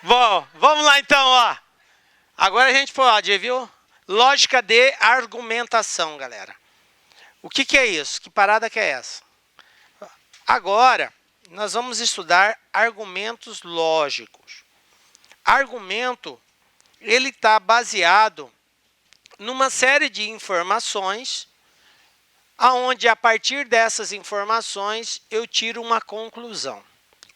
Bom, vamos lá então, ó. Agora a gente pode, viu? Lógica de argumentação, galera. O que é isso? Que parada que é essa? Agora, nós vamos estudar argumentos lógicos. Argumento, ele está baseado numa série de informações, aonde a partir dessas informações eu tiro uma conclusão.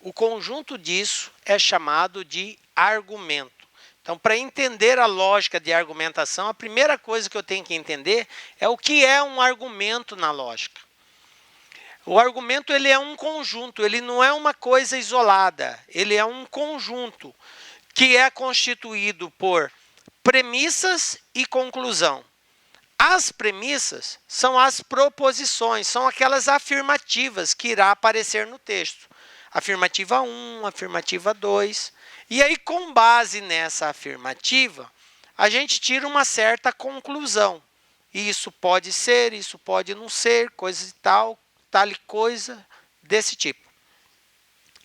O conjunto disso é chamado de argumento. Então, para entender a lógica de argumentação, a primeira coisa que eu tenho que entender é o que é um argumento na lógica. O argumento ele é um conjunto, ele não é uma coisa isolada, ele é um conjunto que é constituído por premissas e conclusão. As premissas são as proposições, são aquelas afirmativas que irá aparecer no texto. Afirmativa 1, afirmativa 2. E aí, com base nessa afirmativa, a gente tira uma certa conclusão. Isso pode ser, isso pode não ser, coisa e tal e coisa desse tipo.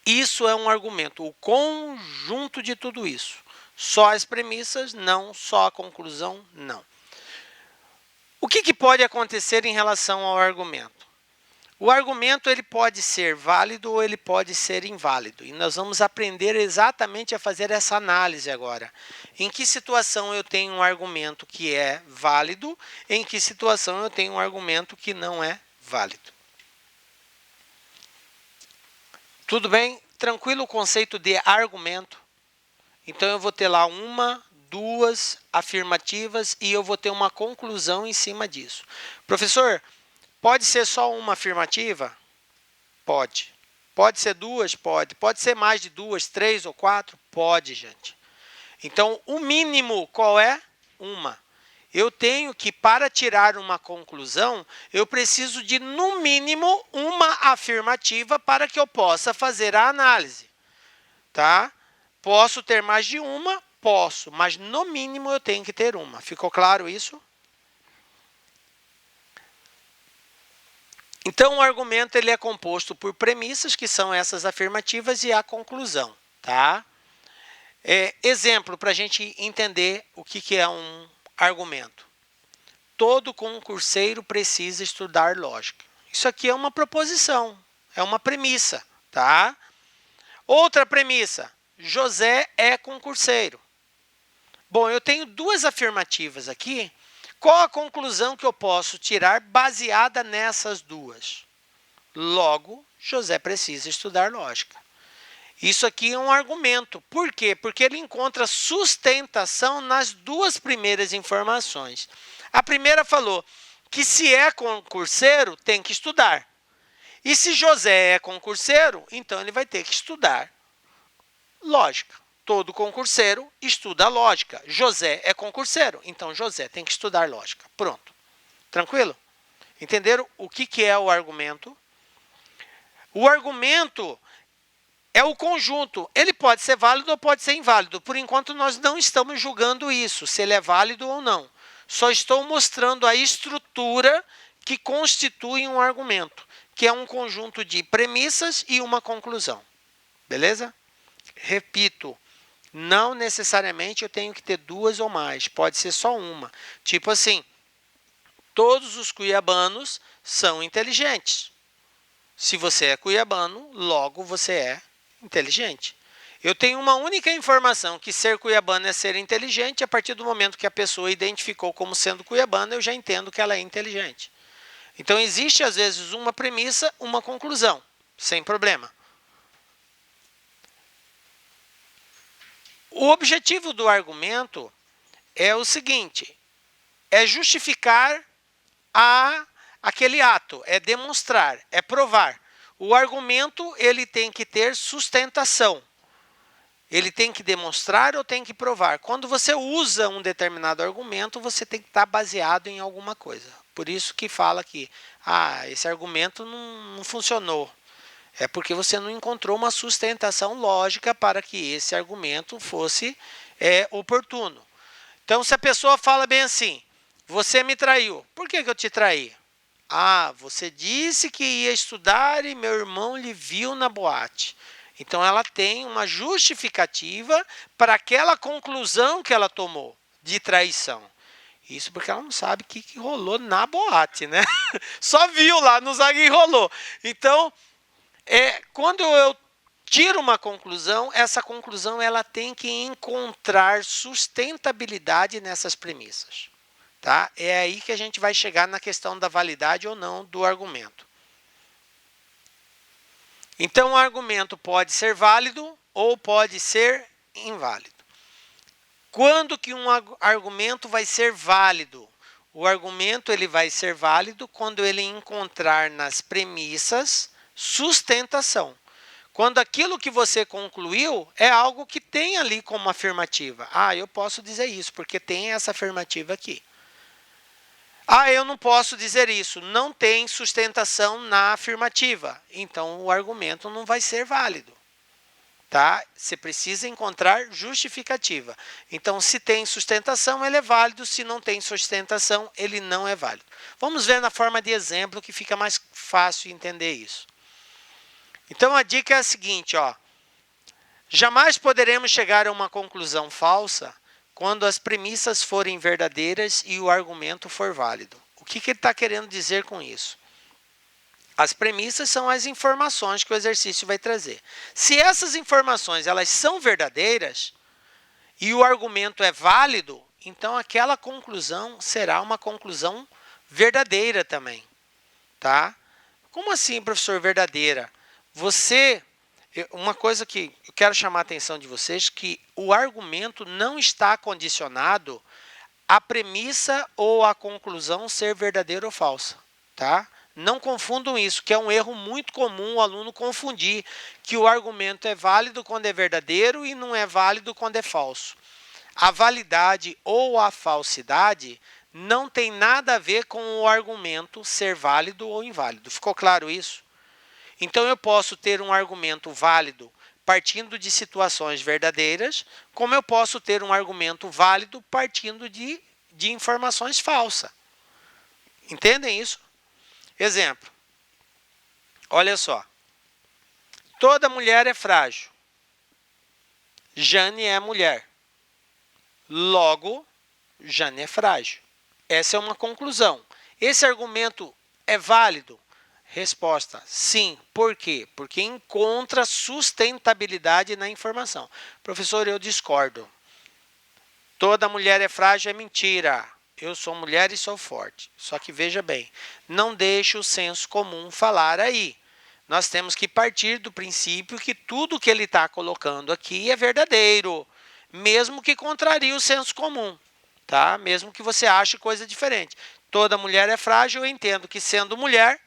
Isso é um argumento, o conjunto de tudo isso. Só as premissas, não. Só a conclusão, não. O que pode acontecer em relação ao argumento? O argumento ele pode ser válido ou ele pode ser inválido. E nós vamos aprender exatamente a fazer essa análise agora. Em que situação eu tenho um argumento que é válido, em que situação eu tenho um argumento que não é válido. Tudo bem? Tranquilo o conceito de argumento? Então eu vou ter lá uma, duas afirmativas e eu vou ter uma conclusão em cima disso. Professor, pode ser só uma afirmativa? Pode. Pode ser duas? Pode. Pode ser mais de duas, três ou quatro? Pode, gente. Então, o mínimo qual é? Uma. Eu tenho que, para tirar uma conclusão, eu preciso de, no mínimo, uma afirmativa para que eu possa fazer a análise. Tá? Posso ter mais de uma? Posso, mas no mínimo eu tenho que ter uma. Ficou claro isso? Então, o argumento ele é composto por premissas, que são essas afirmativas, e a conclusão. Tá? Exemplo, para a gente entender o que é um argumento. Todo concurseiro precisa estudar lógica. Isso aqui é uma proposição, é uma premissa. Tá? Outra premissa, José é concurseiro. Bom, eu tenho duas afirmativas aqui. Qual a conclusão que eu posso tirar baseada nessas duas? Logo, José precisa estudar lógica. Isso aqui é um argumento. Por quê? Porque ele encontra sustentação nas duas primeiras informações. A primeira falou que se é concurseiro, tem que estudar. E se José é concurseiro, então ele vai ter que estudar lógica. Todo concurseiro estuda lógica. José é concurseiro, então José tem que estudar lógica. Pronto. Tranquilo? Entenderam o que é o argumento? O argumento é o conjunto. Ele pode ser válido ou pode ser inválido. Por enquanto, nós não estamos julgando isso, se ele é válido ou não. Só estou mostrando a estrutura que constitui um argumento, que é um conjunto de premissas e uma conclusão. Beleza? Repito, não necessariamente eu tenho que ter duas ou mais, pode ser só uma. Tipo assim, todos os cuiabanos são inteligentes. Se você é cuiabano, logo você é inteligente. Eu tenho uma única informação, que ser cuiabano é ser inteligente. A partir do momento que a pessoa identificou como sendo cuiabana, eu já entendo que ela é inteligente. Então, existe às vezes uma premissa, uma conclusão, sem problema. O objetivo do argumento é o seguinte, é justificar aquele ato, é demonstrar, é provar. O argumento ele tem que ter sustentação. Ele tem que demonstrar ou tem que provar. Quando você usa um determinado argumento, você tem que estar baseado em alguma coisa. Por isso que fala que esse argumento não funcionou. É porque você não encontrou uma sustentação lógica para que esse argumento fosse oportuno. Então, se a pessoa fala bem assim, você me traiu. Por que eu te traí? Você disse que ia estudar e meu irmão lhe viu na boate. Então, ela tem uma justificativa para aquela conclusão que ela tomou de traição. Isso porque ela não sabe o que rolou na boate, né? Só viu lá no zague e rolou. Então, quando eu tiro uma conclusão, essa conclusão ela tem que encontrar sustentabilidade nessas premissas. Tá? É aí que a gente vai chegar na questão da validade ou não do argumento. Então, o argumento pode ser válido ou pode ser inválido. Quando que um argumento vai ser válido? O argumento ele vai ser válido quando ele encontrar nas premissas sustentação. Quando aquilo que você concluiu é algo que tem ali como afirmativa. Ah, eu posso dizer isso porque tem essa afirmativa aqui. Ah, eu não posso dizer isso, não tem sustentação na afirmativa. Então, o argumento não vai ser válido. Tá? Você precisa encontrar justificativa. Então, se tem sustentação, ele é válido. Se não tem sustentação, ele não é válido. Vamos ver na forma de exemplo que fica mais fácil entender isso. Então, a dica é a seguinte, ó. Jamais poderemos chegar a uma conclusão falsa quando as premissas forem verdadeiras e o argumento for válido. O que ele está querendo dizer com isso? As premissas são as informações que o exercício vai trazer. Se essas informações elas são verdadeiras e o argumento é válido, então aquela conclusão será uma conclusão verdadeira também. Tá? Como assim, professor, verdadeira? Uma coisa que eu quero chamar a atenção de vocês, que o argumento não está condicionado à premissa ou à conclusão ser verdadeira ou falsa. Tá? Não confundam isso, que é um erro muito comum o aluno confundir, que o argumento é válido quando é verdadeiro e não é válido quando é falso. A validade ou a falsidade não tem nada a ver com o argumento ser válido ou inválido. Ficou claro isso? Então, eu posso ter um argumento válido partindo de situações verdadeiras, como eu posso ter um argumento válido partindo de informações falsas. Entendem isso? Exemplo. Olha só. Toda mulher é frágil. Jane é mulher. Logo, Jane é frágil. Essa é uma conclusão. Esse argumento é válido? Resposta, sim. Por quê? Porque encontra sustentabilidade na informação. Professor, eu discordo. Toda mulher é frágil é mentira. Eu sou mulher e sou forte. Só que veja bem, não deixe o senso comum falar aí. Nós temos que partir do princípio que tudo que ele está colocando aqui é verdadeiro, mesmo que contrarie o senso comum, tá? Mesmo que você ache coisa diferente. Toda mulher é frágil, eu entendo que sendo mulher,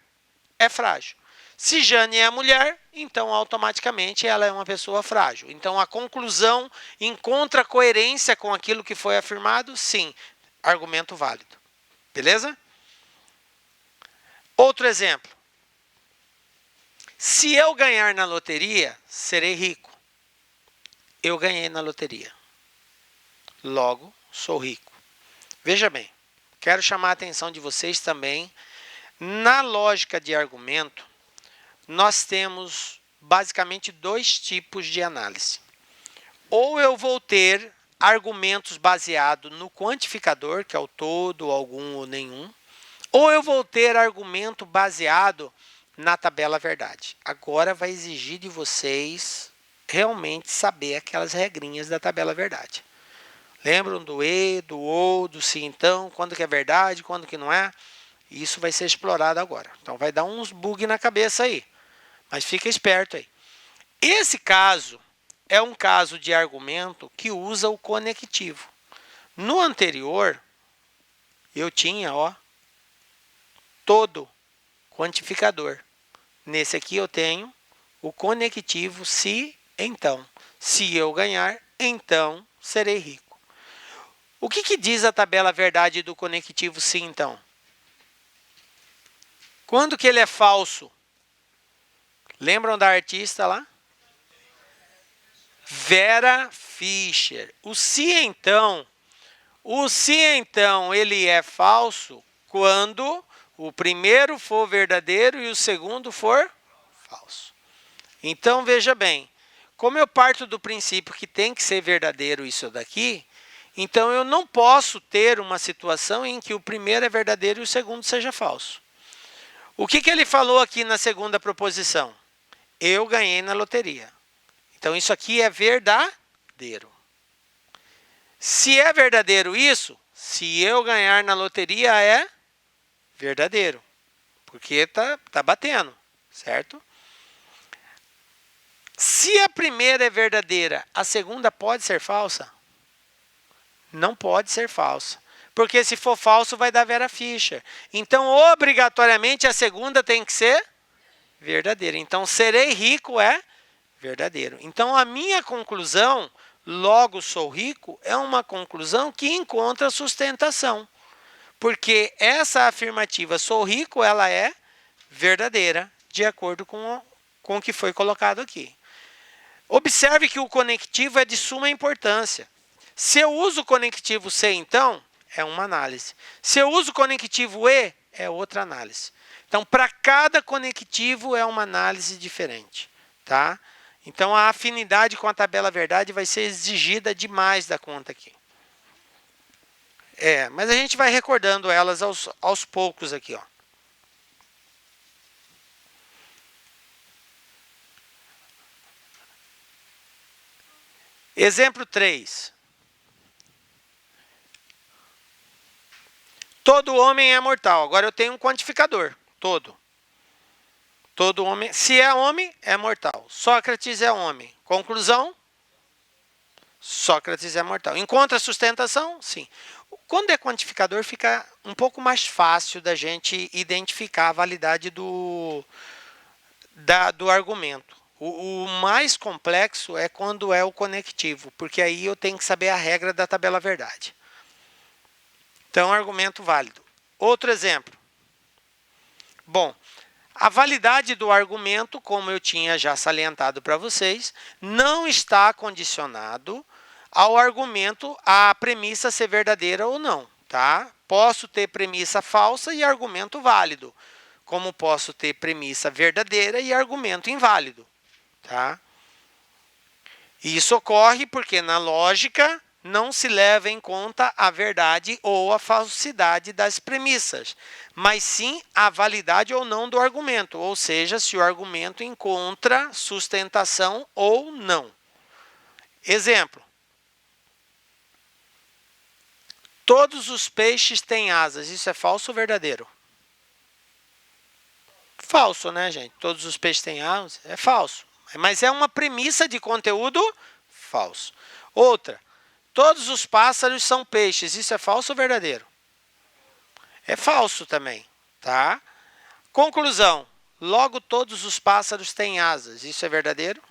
é frágil. Se Jane é mulher, então automaticamente ela é uma pessoa frágil. Então a conclusão encontra coerência com aquilo que foi afirmado? Sim. Argumento válido. Beleza? Outro exemplo. Se eu ganhar na loteria, serei rico. Eu ganhei na loteria. Logo, sou rico. Veja bem, quero chamar a atenção de vocês também. Na lógica de argumento, nós temos basicamente dois tipos de análise. Ou eu vou ter argumentos baseados no quantificador, que é o todo, algum ou nenhum, ou eu vou ter argumento baseado na tabela verdade. Agora vai exigir de vocês realmente saber aquelas regrinhas da tabela verdade. Lembram do e, do ou, do se então, quando que é verdade, quando que não é? Isso vai ser explorado agora. Então, vai dar uns bugs na cabeça aí. Mas fica esperto aí. Esse caso é um caso de argumento que usa o conectivo. No anterior, eu tinha, ó, todo quantificador. Nesse aqui eu tenho o conectivo se, então. Se eu ganhar, então serei rico. O que diz a tabela verdade do conectivo se, então? Quando que ele é falso? Lembram da artista lá? Vera Fischer. O se então ele é falso quando o primeiro for verdadeiro e o segundo for falso. Então veja bem, como eu parto do princípio que tem que ser verdadeiro isso daqui, então eu não posso ter uma situação em que o primeiro é verdadeiro e o segundo seja falso. O que ele falou aqui na segunda proposição? Eu ganhei na loteria. Então isso aqui é verdadeiro. Se é verdadeiro isso, se eu ganhar na loteria é verdadeiro. Porque tá batendo, certo? Se a primeira é verdadeira, a segunda pode ser falsa? Não pode ser falsa. Porque se for falso, vai dar Vera Fischer. Então, obrigatoriamente, a segunda tem que ser verdadeira. Então, serei rico é verdadeiro. Então, a minha conclusão, logo sou rico, é uma conclusão que encontra sustentação. Porque essa afirmativa, sou rico, ela é verdadeira, de acordo com o que foi colocado aqui. Observe que o conectivo é de suma importância. Se eu uso o conectivo C, então, é uma análise. Se eu uso o conectivo E, é outra análise. Então, para cada conectivo é uma análise diferente. Tá? Então, a afinidade com a tabela verdade vai ser exigida demais da conta aqui. Mas a gente vai recordando elas aos poucos aqui. Ó. Exemplo 3. Todo homem é mortal. Agora eu tenho um quantificador. Todo. Todo homem. Se é homem, é mortal. Sócrates é homem. Conclusão? Sócrates é mortal. Encontra sustentação? Sim. Quando é quantificador, fica um pouco mais fácil da gente identificar a validade do argumento. O mais complexo é quando é o conectivo, porque aí eu tenho que saber a regra da tabela verdade. Então, argumento válido. Outro exemplo. Bom, a validade do argumento, como eu tinha já salientado para vocês, não está condicionado ao argumento, à premissa ser verdadeira ou não. Tá? Posso ter premissa falsa e argumento válido, como posso ter premissa verdadeira e argumento inválido. Tá? Isso ocorre porque, na lógica, não se leva em conta a verdade ou a falsidade das premissas, mas sim a validade ou não do argumento, ou seja, se o argumento encontra sustentação ou não. Exemplo. Todos os peixes têm asas. Isso é falso ou verdadeiro? Falso, né, gente? Todos os peixes têm asas. É falso. Mas é uma premissa de conteúdo falso. Outra. Todos os pássaros são peixes. Isso é falso ou verdadeiro? É falso também, tá? Conclusão. Logo, todos os pássaros têm asas. Isso é verdadeiro?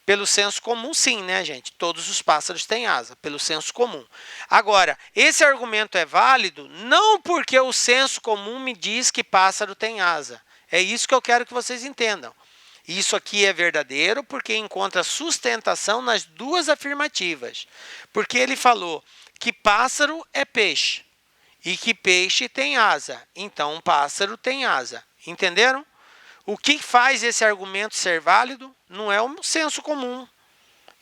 Pelo senso comum, sim, né, gente? Todos os pássaros têm asa, pelo senso comum. Agora, esse argumento é válido não porque o senso comum me diz que pássaro tem asa. É isso que eu quero que vocês entendam. Isso aqui é verdadeiro porque encontra sustentação nas duas afirmativas. Porque ele falou que pássaro é peixe e que peixe tem asa. Então, um pássaro tem asa. Entenderam? O que faz esse argumento ser válido não é o senso comum.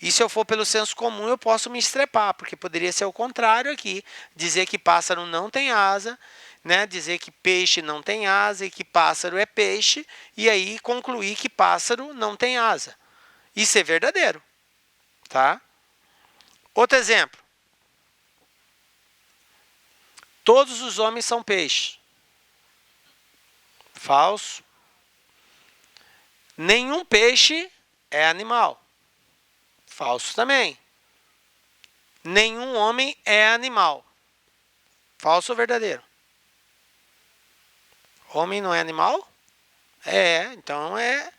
E se eu for pelo senso comum, eu posso me estrepar, porque poderia ser o contrário aqui. Dizer que pássaro não tem asa, né? Dizer que peixe não tem asa e que pássaro é peixe, e aí concluir que pássaro não tem asa. Isso é verdadeiro. Tá? Outro exemplo. Todos os homens são peixes. Falso. Nenhum peixe é animal. Falso também. Nenhum homem é animal. Falso ou verdadeiro? Homem não é animal? Então é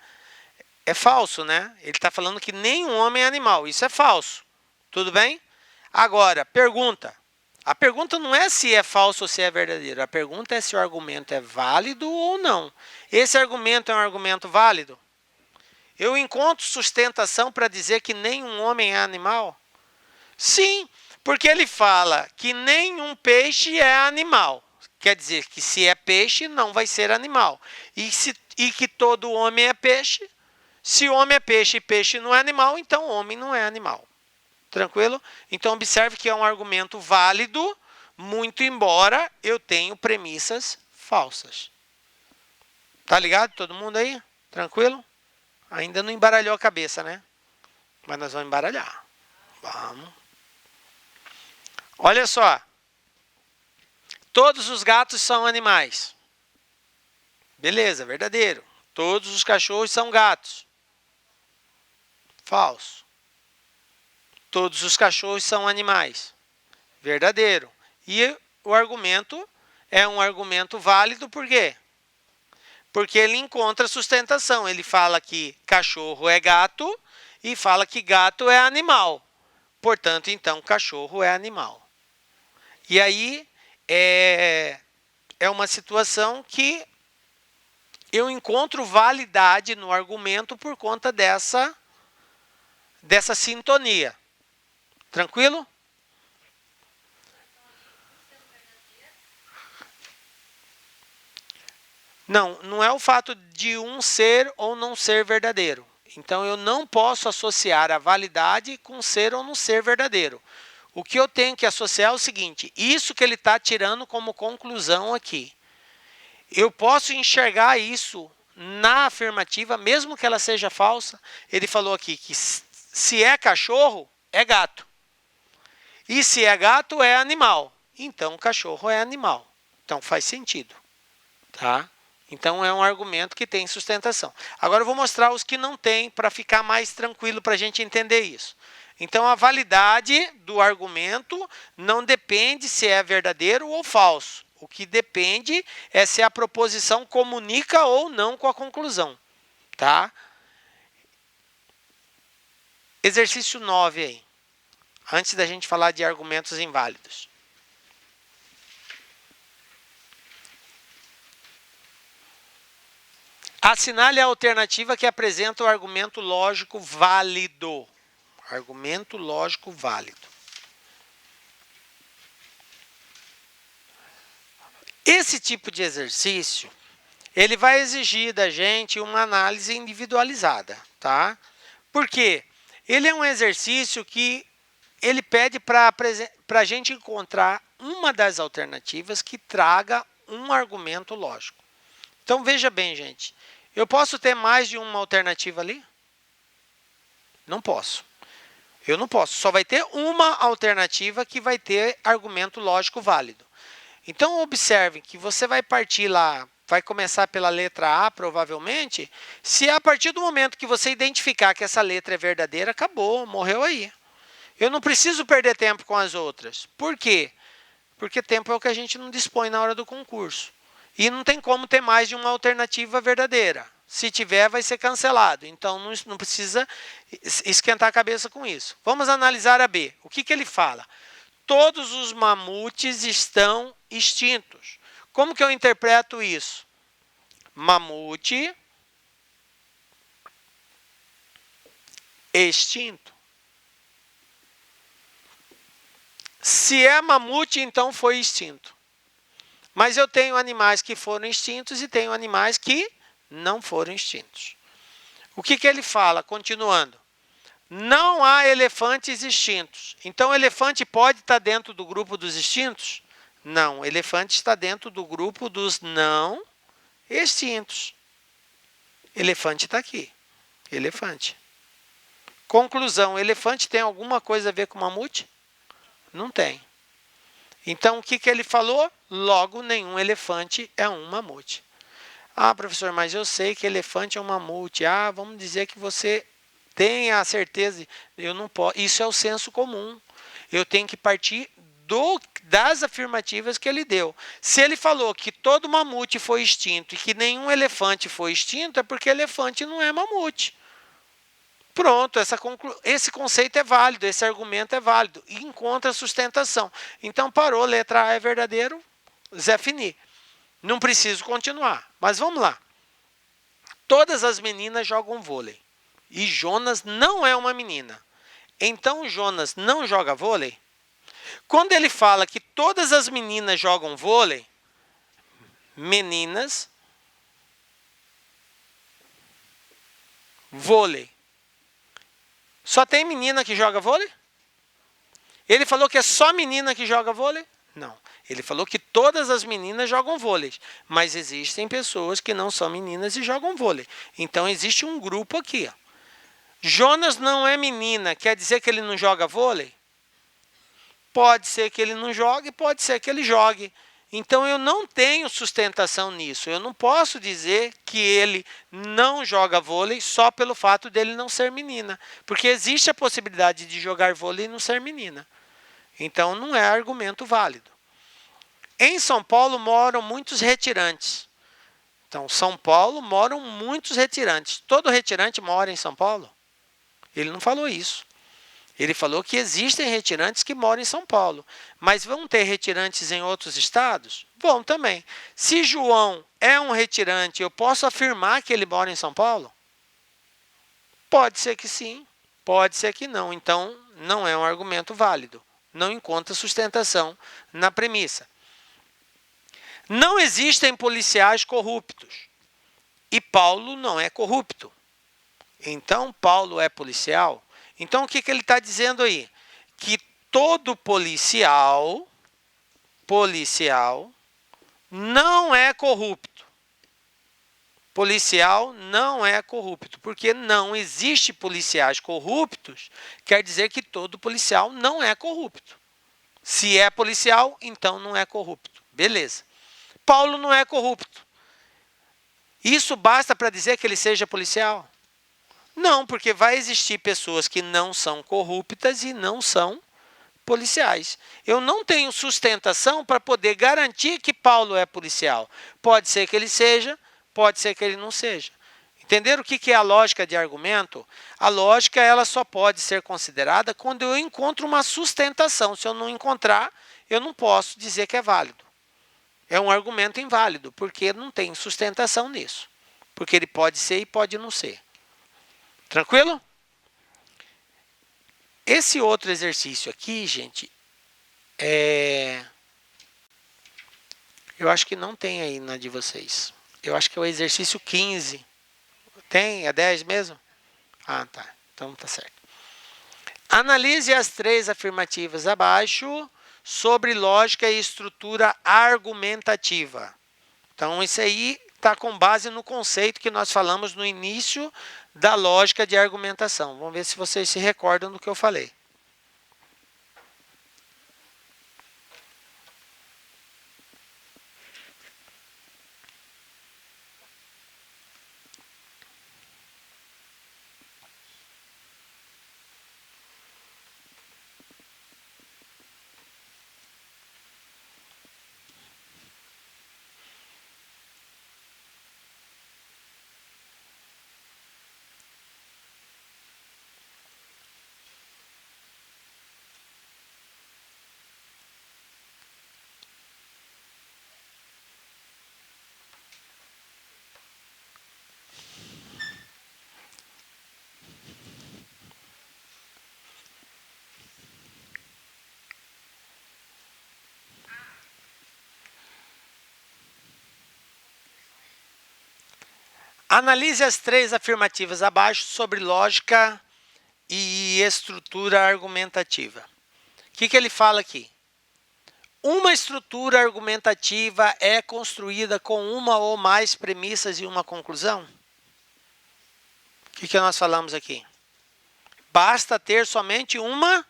falso, né? Ele está falando que nenhum homem é animal. Isso é falso. Tudo bem? Agora, pergunta. A pergunta não é se é falso ou se é verdadeiro. A pergunta é se o argumento é válido ou não. Esse argumento é um argumento válido? Eu encontro sustentação para dizer que nenhum homem é animal? Sim, porque ele fala que nenhum peixe é animal. Quer dizer que se é peixe, não vai ser animal. E que todo homem é peixe, Se homem é peixe e peixe não é animal, então homem não é animal. Tranquilo? Então, observe que é um argumento válido, muito embora eu tenha premissas falsas. Tá ligado todo mundo aí? Tranquilo? Ainda não embaralhou a cabeça, né? Mas nós vamos embaralhar. Vamos. Olha só. Todos os gatos são animais. Beleza, verdadeiro. Todos os cachorros são gatos. Falso. Todos os cachorros são animais. Verdadeiro. E o argumento é um argumento válido, por quê? Porque ele encontra sustentação. Ele fala que cachorro é gato e fala que gato é animal. Portanto, então, cachorro é animal. E aí, é uma situação que eu encontro validade no argumento por conta dessa sintonia. Tranquilo? Não, não é o fato de um ser ou não ser verdadeiro. Então, eu não posso associar a validade com ser ou não ser verdadeiro. O que eu tenho que associar é o seguinte, isso que ele está tirando como conclusão aqui. Eu posso enxergar isso na afirmativa, mesmo que ela seja falsa. Ele falou aqui que se é cachorro, é gato. E se é gato, é animal. Então, cachorro é animal. Então, faz sentido. Tá? Então, é um argumento que tem sustentação. Agora, eu vou mostrar os que não tem, para ficar mais tranquilo para a gente entender isso. Então, a validade do argumento não depende se é verdadeiro ou falso. O que depende é se a proposição comunica ou não com a conclusão. Tá? Exercício 9 aí. Antes da gente falar de argumentos inválidos. Assinale a alternativa que apresenta o argumento lógico válido. Argumento lógico válido. Esse tipo de exercício, ele vai exigir da gente uma análise individualizada, tá? Por quê? Ele é um exercício que ele pede para a gente encontrar uma das alternativas que traga um argumento lógico. Então, veja bem, gente. Eu posso ter mais de uma alternativa ali? Não posso. Eu não posso. Só vai ter uma alternativa que vai ter argumento lógico válido. Então, observe que você vai partir lá, vai começar pela letra A, provavelmente. Se a partir do momento que você identificar que essa letra é verdadeira, acabou, morreu aí. Eu não preciso perder tempo com as outras. Por quê? Porque tempo é o que a gente não dispõe na hora do concurso. E não tem como ter mais de uma alternativa verdadeira. Se tiver, vai ser cancelado. Então, não precisa esquentar a cabeça com isso. Vamos analisar a B. O que ele fala? Todos os mamutes estão extintos. Como que eu interpreto isso? Mamute extinto. Se é mamute, então foi extinto. Mas eu tenho animais que foram extintos e tenho animais que não foram extintos. O que ele fala? Continuando. Não há elefantes extintos. Então, elefante pode estar dentro do grupo dos extintos? Não, elefante está dentro do grupo dos não extintos. Elefante está aqui. Elefante. Conclusão, elefante tem alguma coisa a ver com mamute? Não tem. Então, o que ele falou? Logo, nenhum elefante é um mamute. Ah, professor, mas eu sei que elefante é um mamute. Ah, vamos dizer que você tem a certeza. Eu não posso. Isso é o senso comum. Eu tenho que partir das afirmativas que ele deu. Se ele falou que todo mamute foi extinto e que nenhum elefante foi extinto, é porque elefante não é mamute. Pronto, esse conceito é válido, esse argumento é válido e encontra sustentação. Então, parou, letra A é verdadeiro, Zé Fini. Não preciso continuar, mas vamos lá. Todas as meninas jogam vôlei e Jonas não é uma menina. Então, Jonas não joga vôlei? Quando ele fala que todas as meninas jogam vôlei, meninas Vôlei. Só tem menina que joga vôlei? Ele falou que é só menina que joga vôlei? Não. Ele falou que todas as meninas jogam vôlei, mas existem pessoas que não são meninas e jogam vôlei. Então existe um grupo aqui. Jonas não é menina, quer dizer que ele não joga vôlei? Pode ser que ele não jogue, pode ser que ele jogue. Então eu não tenho sustentação nisso. Eu não posso dizer que ele não joga vôlei só pelo fato dele não ser menina, porque existe a possibilidade de jogar vôlei e não ser menina. Então não é argumento válido. Em São Paulo moram muitos retirantes. Então, São Paulo moram muitos retirantes. Todo retirante mora em São Paulo? Ele não falou isso. Ele falou que existem retirantes que moram em São Paulo. Mas vão ter retirantes em outros estados? Vão também. Se João é um retirante, eu posso afirmar que ele mora em São Paulo? Pode ser que sim, pode ser que não. Então, não é um argumento válido. Não encontra sustentação na premissa. Não existem policiais corruptos. E Paulo não é corrupto. Então, Paulo é policial. Então, o que ele está dizendo aí? Que todo policial não é corrupto. Policial não é corrupto, porque não existe policiais corruptos, quer dizer que todo policial não é corrupto. Se é policial, então não é corrupto. Beleza. Paulo não é corrupto. Isso basta para dizer que ele seja policial? Não, porque vai existir pessoas que não são corruptas e não são policiais. Eu não tenho sustentação para poder garantir que Paulo é policial. Pode ser que ele seja, pode ser que ele não seja. Entenderam o que é a lógica de argumento? A lógica ela só pode ser considerada quando eu encontro uma sustentação. Se eu não encontrar, eu não posso dizer que é válido. É um argumento inválido, porque não tem sustentação nisso. Porque ele pode ser e pode não ser. Tranquilo? Esse outro exercício aqui, gente, eu acho que não tem aí na de vocês. Eu acho que é o exercício 15. Tem? É 10 mesmo? Ah, tá. Então tá certo. Analise as 3 afirmativas abaixo sobre lógica e estrutura argumentativa. Então, isso aí está com base no conceito que nós falamos no início da lógica de argumentação. Vamos ver se vocês se recordam do que eu falei. Analise as 3 afirmativas abaixo sobre lógica e estrutura argumentativa. O que ele fala aqui? Uma estrutura argumentativa é construída com uma ou mais premissas e uma conclusão? O que nós falamos aqui? Basta ter somente uma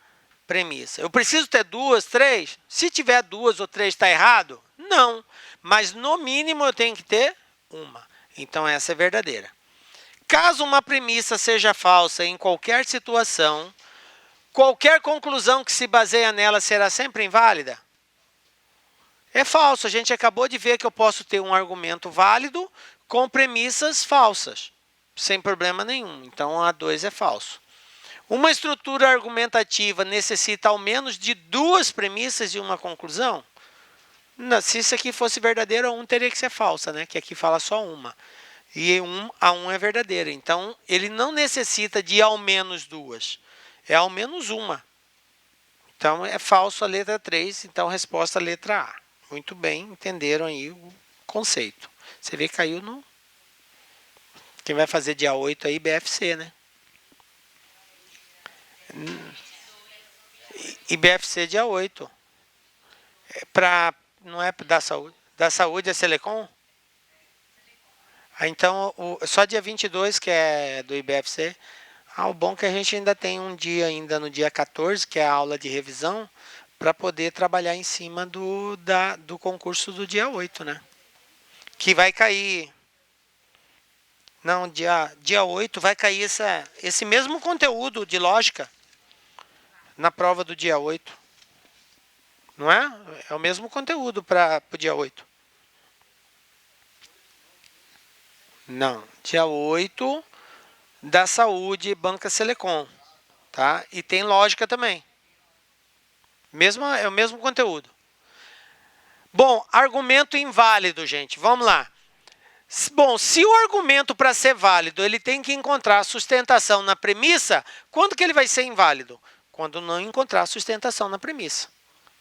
premissa. Eu preciso ter 2, 3? Se tiver 2 ou 3, está errado? Não. Mas no mínimo eu tenho que ter uma. Então essa é verdadeira. Caso uma premissa seja falsa em qualquer situação, qualquer conclusão que se baseia nela será sempre inválida? É falso. A gente acabou de ver que eu posso ter um argumento válido com premissas falsas, sem problema nenhum. Então, a 2 é falso. Uma estrutura argumentativa necessita ao menos de 2 premissas e uma conclusão? Não, se isso aqui fosse verdadeiro, a 1 teria que ser falsa, né? Que aqui fala só uma. E a 1 é verdadeira. Então, ele não necessita de ao menos 2. É ao menos uma. Então, é falso a letra 3. Então, resposta a letra A. Muito bem, entenderam aí o conceito. Você vê que caiu no... Quem vai fazer dia 8 aí, BFC, né? E BFC dia 8. Não é da saúde. Da saúde é Selecom? Então, só dia 22 que é do IBFC. O bom é que a gente ainda tem um dia ainda no dia 14, que é a aula de revisão, para poder trabalhar em cima do concurso do dia 8, né? Que vai cair... Não, dia 8 vai cair esse mesmo conteúdo de lógica na prova do dia 8. Não é? É o mesmo conteúdo para o dia 8. Não, dia 8 da saúde, Banca Selecom. Tá? E tem lógica também. É o mesmo conteúdo. Bom, argumento inválido, gente. Vamos lá. Bom, se o argumento para ser válido, ele tem que encontrar sustentação na premissa, quando que ele vai ser inválido? Quando não encontrar sustentação na premissa.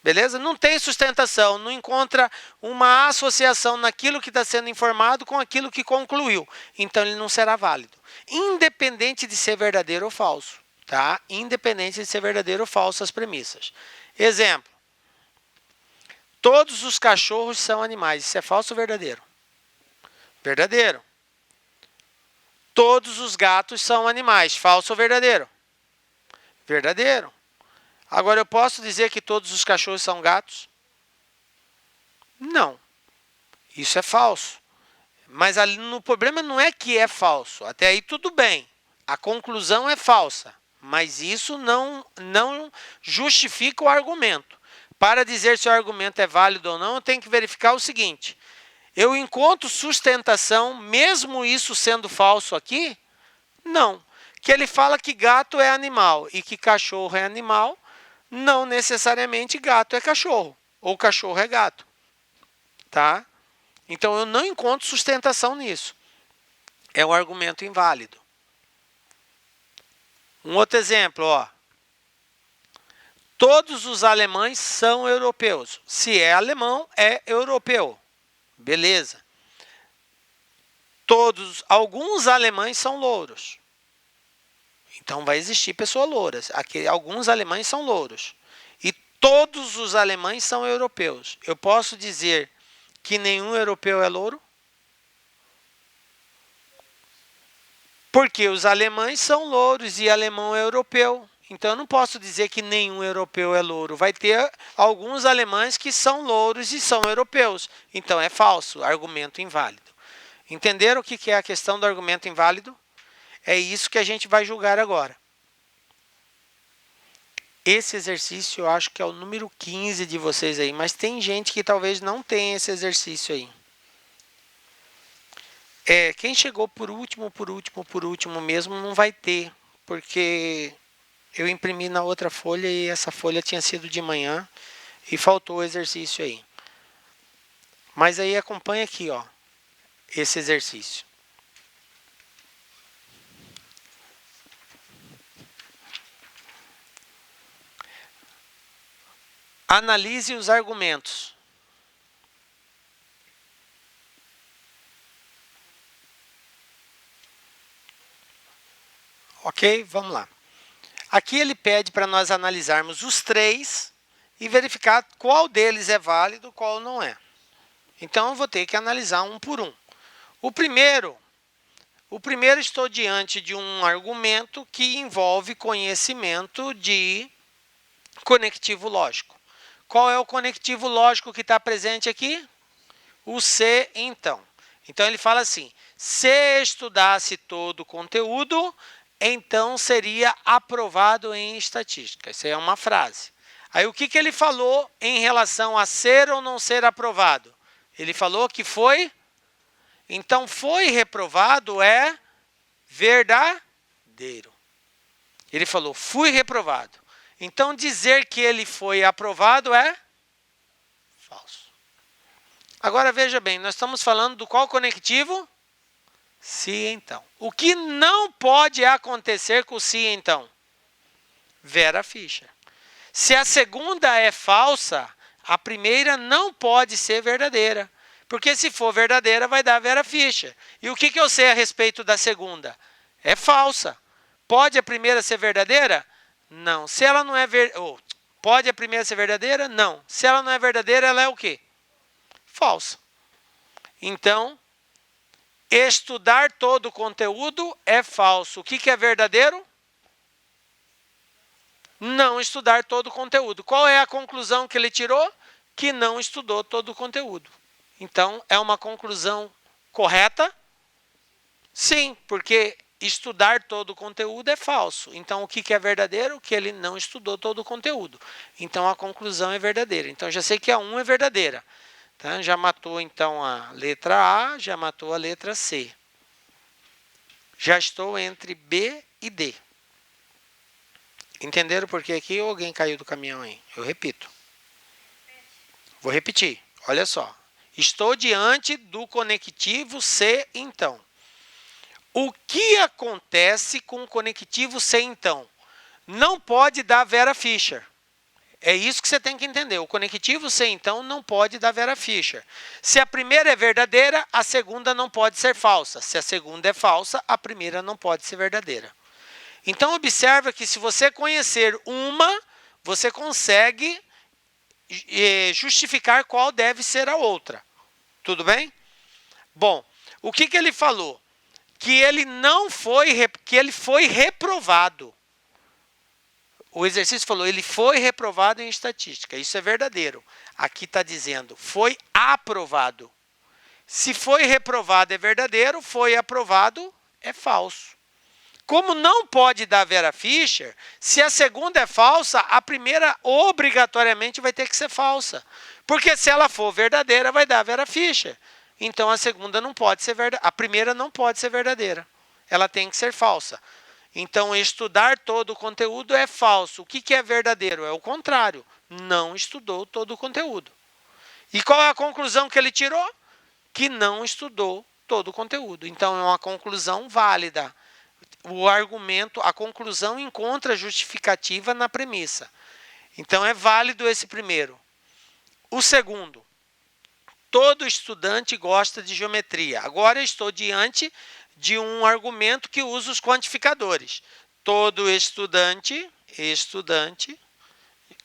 Beleza? Não tem sustentação, não encontra uma associação naquilo que está sendo informado com aquilo que concluiu. Então, ele não será válido. Independente de ser verdadeiro ou falso. Tá? Independente de ser verdadeiro ou falso as premissas. Exemplo. Todos os cachorros são animais. Isso é falso ou verdadeiro? Verdadeiro. Todos os gatos são animais. Falso ou verdadeiro? Verdadeiro. Agora, eu posso dizer que todos os cachorros são gatos? Não. Isso é falso. Mas o problema não é que é falso. Até aí tudo bem. A conclusão é falsa. Mas isso não justifica o argumento. Para dizer se o argumento é válido ou não, eu tenho que verificar o seguinte. Eu encontro sustentação, mesmo isso sendo falso aqui? Não. Que ele fala que gato é animal e que cachorro é animal, não necessariamente gato é cachorro, ou cachorro é gato. Tá? Então, eu não encontro sustentação nisso. É um argumento inválido. Um outro exemplo, ó. Todos os alemães são europeus. Se é alemão, é europeu. Beleza. Alguns alemães são louros. Então vai existir pessoas louras. Alguns alemães são louros. E todos os alemães são europeus. Eu posso dizer que nenhum europeu é louro? Porque os alemães são louros e alemão é europeu. Então, eu não posso dizer que nenhum europeu é louro. Vai ter alguns alemães que são louros e são europeus. Então, é falso, argumento inválido. Entenderam o que é a questão do argumento inválido? É isso que a gente vai julgar agora. Esse exercício eu acho que é o número 15 de vocês aí, mas tem gente que talvez não tenha esse exercício aí. Quem chegou por último mesmo não vai ter, porque eu imprimi na outra folha e essa folha tinha sido de manhã e faltou o exercício aí. Mas aí acompanha aqui, ó, esse exercício. Analise os argumentos. Ok? Vamos lá. Aqui ele pede para nós analisarmos os três e verificar qual deles é válido, qual não é. Então, eu vou ter que analisar um por um. O primeiro estou diante de um argumento que envolve conhecimento de conectivo lógico. Qual é o conectivo lógico que está presente aqui? O se, então. Então, ele fala assim, se estudasse todo o conteúdo, então seria aprovado em estatística. Isso aí é uma frase. Aí, o que ele falou em relação a ser ou não ser aprovado? Ele falou que foi... Então, foi reprovado é verdadeiro. Ele falou, fui reprovado. Então, dizer que ele foi aprovado é falso. Agora, veja bem, nós estamos falando do qual conectivo? Se, então. O que não pode acontecer com o se, então? Vera Fischer. Se a segunda é falsa, a primeira não pode ser verdadeira. Porque se for verdadeira, vai dar Vera Fischer. E o que eu sei a respeito da segunda? É falsa. Pode a primeira ser verdadeira? Não. Se ela não é pode a primeira ser verdadeira? Não. Se ela não é verdadeira, ela é o quê? Falsa. Então, estudar todo o conteúdo é falso. O que é verdadeiro? Não estudar todo o conteúdo. Qual é a conclusão que ele tirou? Que não estudou todo o conteúdo. Então, é uma conclusão correta? Sim, porque estudar todo o conteúdo é falso. Então, o que é verdadeiro? Que ele não estudou todo o conteúdo. Então, a conclusão é verdadeira. Então, já sei que a 1 é verdadeira. Tá? Já matou, então, a letra A, já matou a letra C. Já estou entre B e D. Entenderam por que aqui ou alguém caiu do caminhão aí? Eu repito. Vou repetir. Olha só. Estou diante do conectivo C, então. O que acontece com o conectivo C, então? Não pode dar Vera Fischer. É isso que você tem que entender. O conectivo C, então, não pode dar Vera Fischer. Se a primeira é verdadeira, a segunda não pode ser falsa. Se a segunda é falsa, a primeira não pode ser verdadeira. Então, observa que se você conhecer uma, você consegue justificar qual deve ser a outra. Tudo bem? Bom, o que ele falou? Que ele foi reprovado. O exercício falou, ele foi reprovado em estatística. Isso é verdadeiro. Aqui está dizendo, foi aprovado. Se foi reprovado é verdadeiro, foi aprovado é falso. Como não pode dar Vera Fischer, se a segunda é falsa, a primeira obrigatoriamente vai ter que ser falsa. Porque se ela for verdadeira, vai dar Vera Fischer. Então a segunda não pode ser verdadeira. A primeira não pode ser verdadeira. Ela tem que ser falsa. Então, estudar todo o conteúdo é falso. O que é verdadeiro? É o contrário. Não estudou todo o conteúdo. E qual é a conclusão que ele tirou? Que não estudou todo o conteúdo. Então, é uma conclusão válida. O argumento, a conclusão encontra justificativa na premissa. Então, é válido esse primeiro. O segundo, todo estudante gosta de geometria. Agora eu estou diante de um argumento que usa os quantificadores. Todo estudante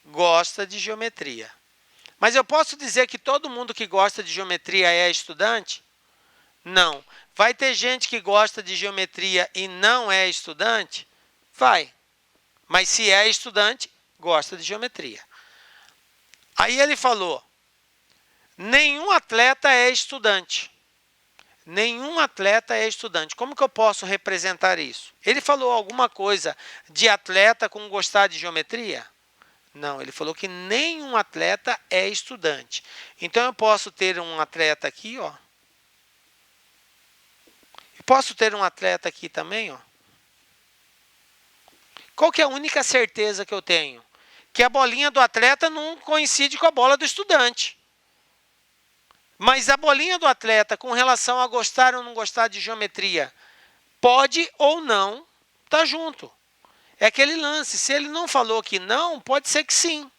gosta de geometria. Mas eu posso dizer que todo mundo que gosta de geometria é estudante? Não. Vai ter gente que gosta de geometria e não é estudante? Vai. Mas se é estudante, gosta de geometria. Aí ele falou, nenhum atleta é estudante. Nenhum atleta é estudante. Como que eu posso representar isso? Ele falou alguma coisa de atleta com gostar de geometria? Não, ele falou que nenhum atleta é estudante. Então, eu posso ter um atleta aqui, ó. Posso ter um atleta aqui também, ó. Qual que é a única certeza que eu tenho? Que a bolinha do atleta não coincide com a bola do estudante. Mas a bolinha do atleta, com relação a gostar ou não gostar de geometria, pode ou não estar junto. É aquele lance. Se ele não falou que não, pode ser que sim.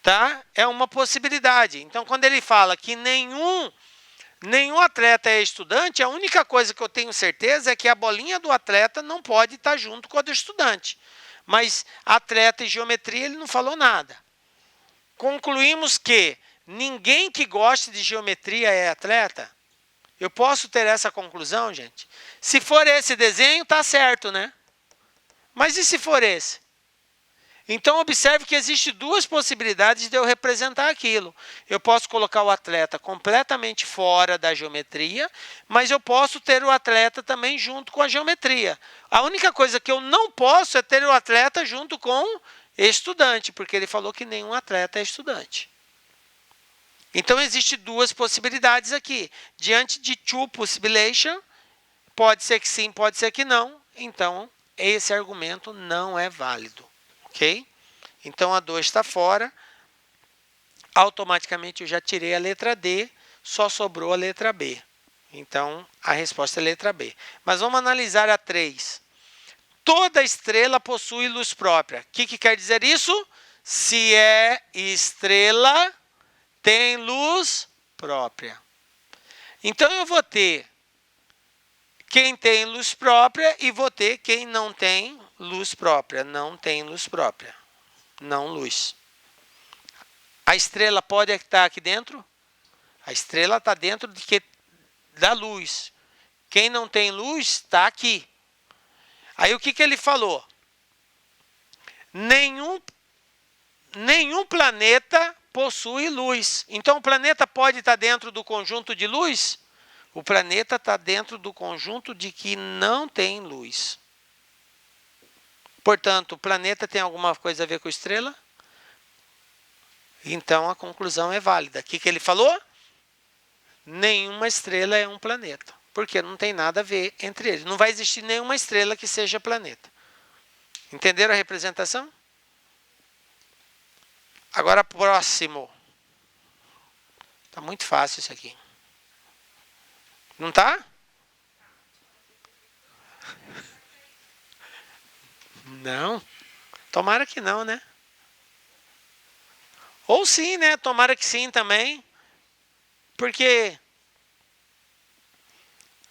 Tá? É uma possibilidade. Então, quando ele fala que nenhum atleta é estudante, a única coisa que eu tenho certeza é que a bolinha do atleta não pode estar junto com a do estudante. Mas atleta e geometria, ele não falou nada. Concluímos que ninguém que goste de geometria é atleta? Eu posso ter essa conclusão, gente? Se for esse desenho, está certo, né? Mas e se for esse? Então, observe que existem duas possibilidades de eu representar aquilo. Eu posso colocar o atleta completamente fora da geometria, mas eu posso ter o atleta também junto com a geometria. A única coisa que eu não posso é ter o atleta junto com estudante, porque ele falou que nenhum atleta é estudante. Então, existem duas possibilidades aqui. Diante de two possibilation, pode ser que sim, pode ser que não. Então, esse argumento não é válido. Ok? Então, a 2 está fora. Automaticamente, eu já tirei a letra D, só sobrou a letra B. Então, a resposta é a letra B. Mas vamos analisar a 3. Toda estrela possui luz própria. O que quer dizer isso? Se é estrela, tem luz própria. Então, eu vou ter quem tem luz própria e vou ter quem não tem luz própria. Não tem luz própria. Não luz. A estrela pode estar aqui dentro? A estrela está dentro da luz. Quem não tem luz está aqui. Aí o que ele falou? Nenhum planeta possui luz. Então o planeta pode estar dentro do conjunto de luz? O planeta está dentro do conjunto de que não tem luz. Portanto, o planeta tem alguma coisa a ver com a estrela? Então a conclusão é válida. O que ele falou? Nenhuma estrela é um planeta. Porque não tem nada a ver entre eles. Não vai existir nenhuma estrela que seja planeta. Entenderam a representação? Agora, próximo. Está muito fácil isso aqui. Não está? Não. Tomara que não, né? Ou sim, né? Tomara que sim também. Porque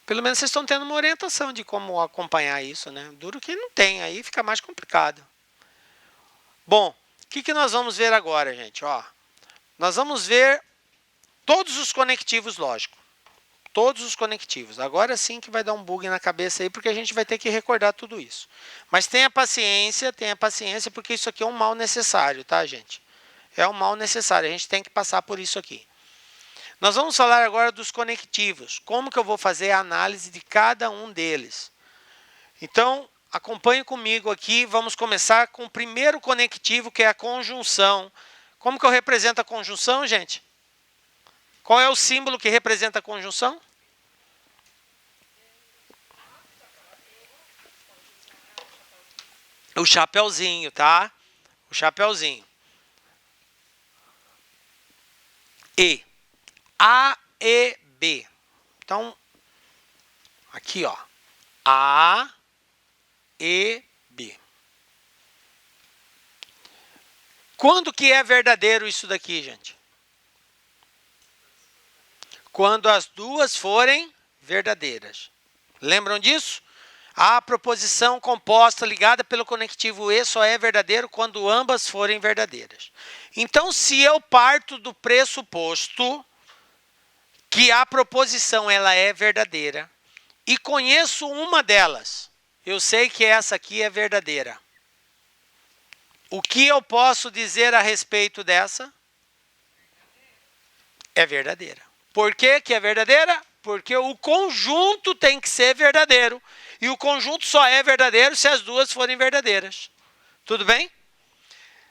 pelo menos vocês estão tendo uma orientação de como acompanhar isso, né? Duro que não tem, aí fica mais complicado. Bom, o que nós vamos ver agora, gente? Ó, nós vamos ver todos os conectivos lógicos. Todos os conectivos. Agora sim que vai dar um bug na cabeça aí, porque a gente vai ter que recordar tudo isso. Mas tenha paciência, porque isso aqui é um mal necessário, tá, gente? É um mal necessário, a gente tem que passar por isso aqui. Nós vamos falar agora dos conectivos. Como que eu vou fazer a análise de cada um deles? Então, acompanhe comigo aqui. Vamos começar com o primeiro conectivo, que é a conjunção. Como que eu represento a conjunção, gente? Qual é o símbolo que representa a conjunção? O chapeuzinho, tá? O chapeuzinho. E. A, E, B. Então, aqui, ó. A, E, B. Quando que é verdadeiro isso daqui, gente? Quando as duas forem verdadeiras. Lembram disso? A proposição composta ligada pelo conectivo E só é verdadeiro quando ambas forem verdadeiras. Então, se eu parto do pressuposto que a proposição ela é verdadeira e conheço uma delas, eu sei que essa aqui é verdadeira. O que eu posso dizer a respeito dessa? É verdadeira. Por que que é verdadeira? Porque o conjunto tem que ser verdadeiro. E o conjunto só é verdadeiro se as duas forem verdadeiras. Tudo bem?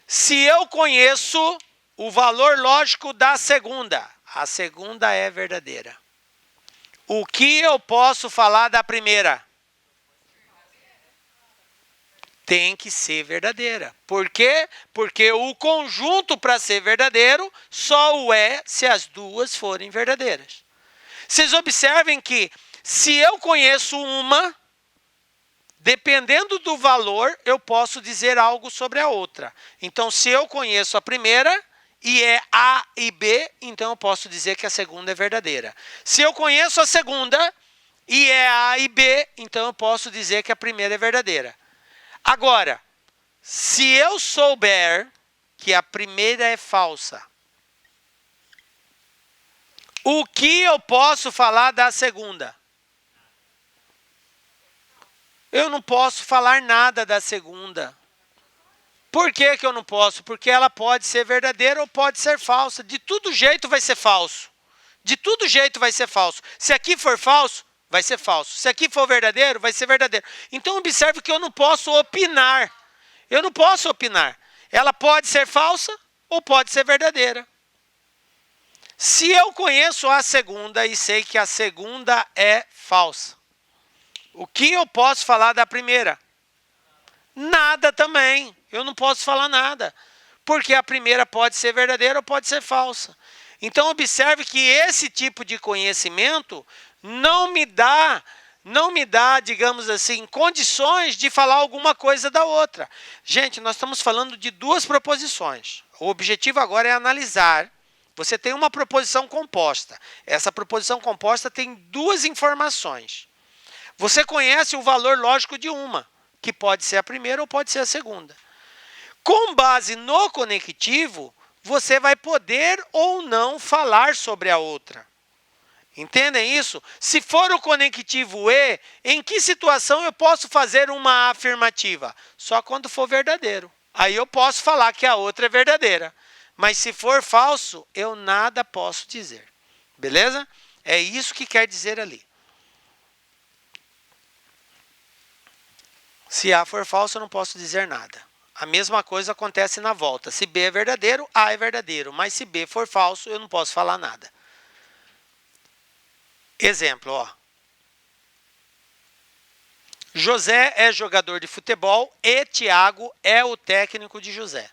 Se eu conheço o valor lógico da segunda, a segunda é verdadeira. O que eu posso falar da primeira? Tem que ser verdadeira. Por quê? Porque o conjunto, para ser verdadeiro, só o é se as duas forem verdadeiras. Vocês observem que, se eu conheço uma, dependendo do valor, eu posso dizer algo sobre a outra. Então, se eu conheço a primeira e é A e B, então eu posso dizer que a segunda é verdadeira. Se eu conheço a segunda e é A e B, então eu posso dizer que a primeira é verdadeira. Agora, se eu souber que a primeira é falsa, o que eu posso falar da segunda? Eu não posso falar nada da segunda. Por que que eu não posso? Porque ela pode ser verdadeira ou pode ser falsa. De todo jeito vai ser falso. De todo jeito vai ser falso. Se aqui for falso, vai ser falso. Se aqui for verdadeiro, vai ser verdadeiro. Então observe que eu não posso opinar. Eu não posso opinar. Ela pode ser falsa ou pode ser verdadeira. Se eu conheço a segunda e sei que a segunda é falsa, o que eu posso falar da primeira? Nada também. Eu não posso falar nada. Porque a primeira pode ser verdadeira ou pode ser falsa. Então observe que esse tipo de conhecimento não me dá, digamos assim, condições de falar alguma coisa da outra. Gente, nós estamos falando de duas proposições. O objetivo agora é analisar Você tem uma proposição composta. Essa proposição composta tem duas informações. Você conhece o valor lógico de uma, que pode ser a primeira ou pode ser a segunda. Com base no conectivo, você vai poder ou não falar sobre a outra. Entendem isso? Se for o conectivo e, em que situação eu posso fazer uma afirmativa? Só quando for verdadeiro. Aí eu posso falar que a outra é verdadeira. Mas se for falso, eu nada posso dizer. Beleza? É isso que quer dizer ali. Se A for falso, eu não posso dizer nada. A mesma coisa acontece na volta. Se B é verdadeiro, A é verdadeiro. Mas se B for falso, eu não posso falar nada. Exemplo, ó. José é jogador de futebol e Tiago é o técnico de José.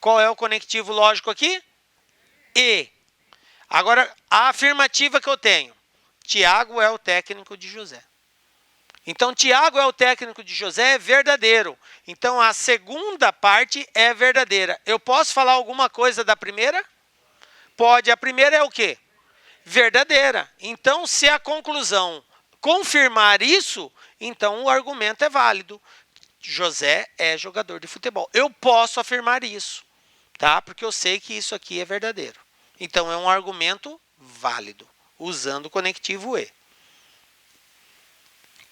Qual é o conectivo lógico aqui? E. Agora, a afirmativa que eu tenho. Tiago é o técnico de José. Então, Tiago é o técnico de José é verdadeiro. Então, a segunda parte é verdadeira. Eu posso falar alguma coisa da primeira? Pode. A primeira é o quê? Verdadeira. Então, se a conclusão confirmar isso, então o argumento é válido. José é jogador de futebol. Eu posso afirmar isso, tá? Porque eu sei que isso aqui é verdadeiro. Então, é um argumento válido, usando o conectivo e.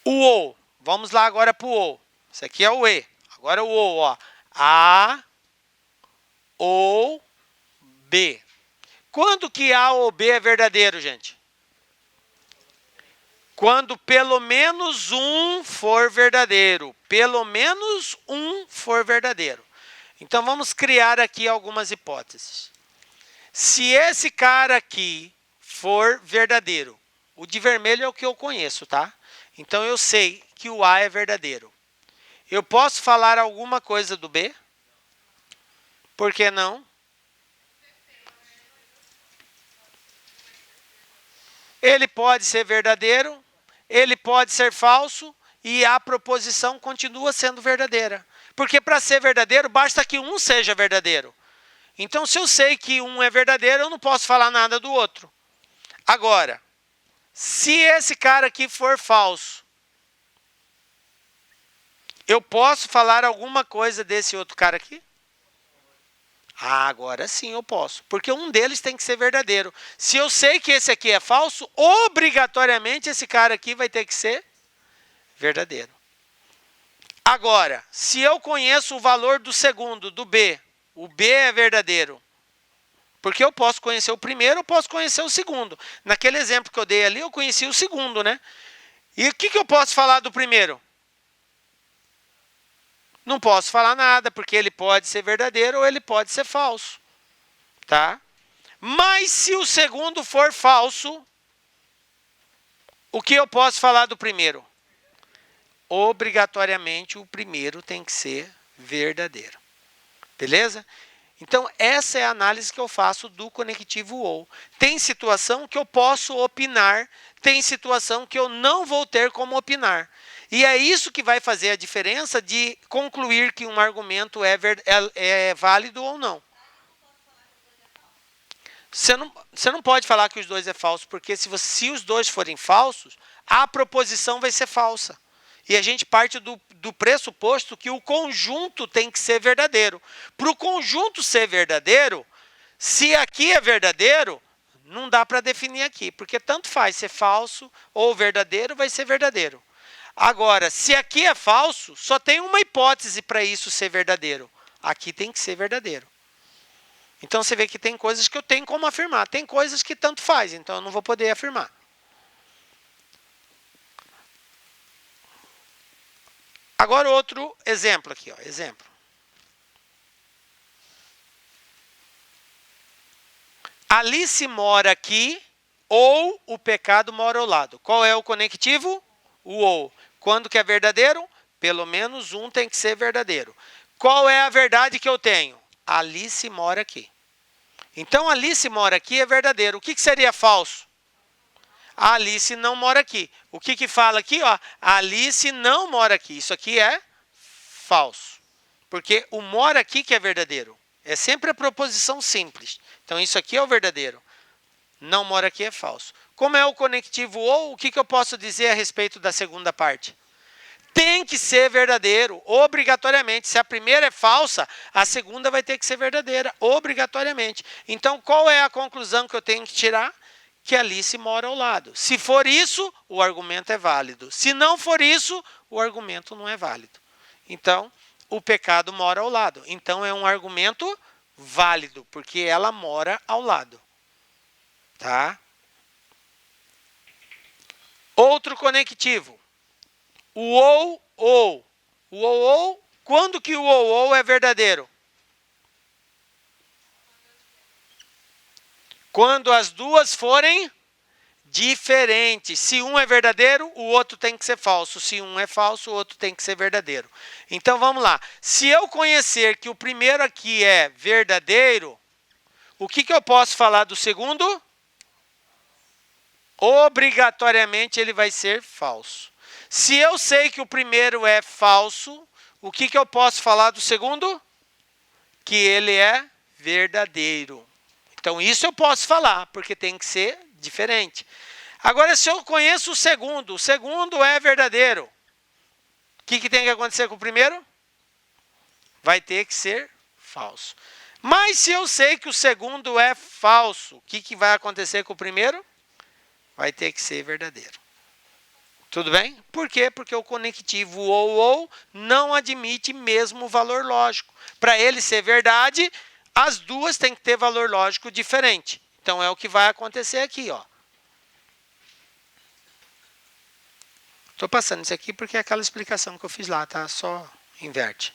O ou. Vamos lá agora para o ou. Isso aqui é o e. Agora o ou, ó. A ou B. Quando que A ou B é verdadeiro, gente? Quando pelo menos um for verdadeiro. Pelo menos um for verdadeiro. Então, vamos criar aqui algumas hipóteses. Se esse cara aqui for verdadeiro, o de vermelho é o que eu conheço, tá? Então, eu sei que o A é verdadeiro. Eu posso falar alguma coisa do B? Por que não? Ele pode ser verdadeiro, ele pode ser falso e a proposição continua sendo verdadeira. Porque para ser verdadeiro, basta que um seja verdadeiro. Então, se eu sei que um é verdadeiro, eu não posso falar nada do outro. Agora, se esse cara aqui for falso, eu posso falar alguma coisa desse outro cara aqui? Ah, agora sim eu posso, porque um deles tem que ser verdadeiro. Se eu sei que esse aqui é falso, obrigatoriamente esse cara aqui vai ter que ser verdadeiro. Agora, se eu conheço o valor do segundo, do B, o B é verdadeiro. Porque eu posso conhecer o primeiro, eu posso conhecer o segundo. Naquele exemplo que eu dei ali, eu conheci o segundo, né? E o que eu posso falar do primeiro? Não posso falar nada, porque ele pode ser verdadeiro ou ele pode ser falso. Tá? Mas se o segundo for falso, o que eu posso falar do primeiro? Obrigatoriamente o primeiro tem que ser verdadeiro. Beleza? Então, essa é a análise que eu faço do conectivo ou. Tem situação que eu posso opinar, tem situação que eu não vou ter como opinar. E é isso que vai fazer a diferença de concluir que um argumento é válido ou não. Você não pode falar que os dois é falso, porque se os dois forem falsos, a proposição vai ser falsa. E a gente parte do pressuposto que o conjunto tem que ser verdadeiro. Para o conjunto ser verdadeiro, se aqui é verdadeiro, não dá para definir aqui, porque tanto faz ser falso ou verdadeiro, vai ser verdadeiro. Agora, se aqui é falso, só tem uma hipótese para isso ser verdadeiro. Aqui tem que ser verdadeiro. Então, você vê que tem coisas que eu tenho como afirmar. Tem coisas que tanto faz, então eu não vou poder afirmar. Agora, outro exemplo aqui. Ó, exemplo. Alice mora aqui ou o pecado mora ao lado. Qual é o conectivo? O ou. Quando que é verdadeiro? Pelo menos um tem que ser verdadeiro. Qual é a verdade que eu tenho? Alice mora aqui. Então, Alice mora aqui é verdadeiro. O que seria falso? A Alice não mora aqui. O que fala aqui? Ó, Alice não mora aqui. Isso aqui é falso. Porque o mora aqui que é verdadeiro. É sempre a proposição simples. Então, isso aqui é o verdadeiro. Não mora aqui é falso. Como é o conectivo ou, o que eu posso dizer a respeito da segunda parte? Tem que ser verdadeiro, obrigatoriamente. Se a primeira é falsa, a segunda vai ter que ser verdadeira, obrigatoriamente. Então, qual é a conclusão que eu tenho que tirar? Que Alice mora ao lado. Se for isso, o argumento é válido. Se não for isso, o argumento não é válido. Então, o pecado mora ao lado. Então, é um argumento válido, porque ela mora ao lado. Tá? Outro conectivo. O ou. O ou, quando que o ou é verdadeiro? Quando as duas forem diferentes. Se um é verdadeiro, o outro tem que ser falso. Se um é falso, o outro tem que ser verdadeiro. Então, vamos lá. Se eu conhecer que o primeiro aqui é verdadeiro, o que eu posso falar do segundo? Obrigatoriamente ele vai ser falso. Se eu sei que o primeiro é falso, o que eu posso falar do segundo? Que ele é verdadeiro. Então, isso eu posso falar, porque tem que ser diferente. Agora, se eu conheço o segundo é verdadeiro. O que tem que acontecer com o primeiro? Vai ter que ser falso. Mas se eu sei que o segundo é falso, o que vai acontecer com o primeiro? Vai ter que ser verdadeiro. Tudo bem? Por quê? Porque o conectivo ou não admite mesmo valor lógico. Para ele ser verdade, as duas têm que ter valor lógico diferente. Então, é o que vai acontecer aqui, ó. Estou passando isso aqui porque é aquela explicação que eu fiz lá, tá? Só inverte.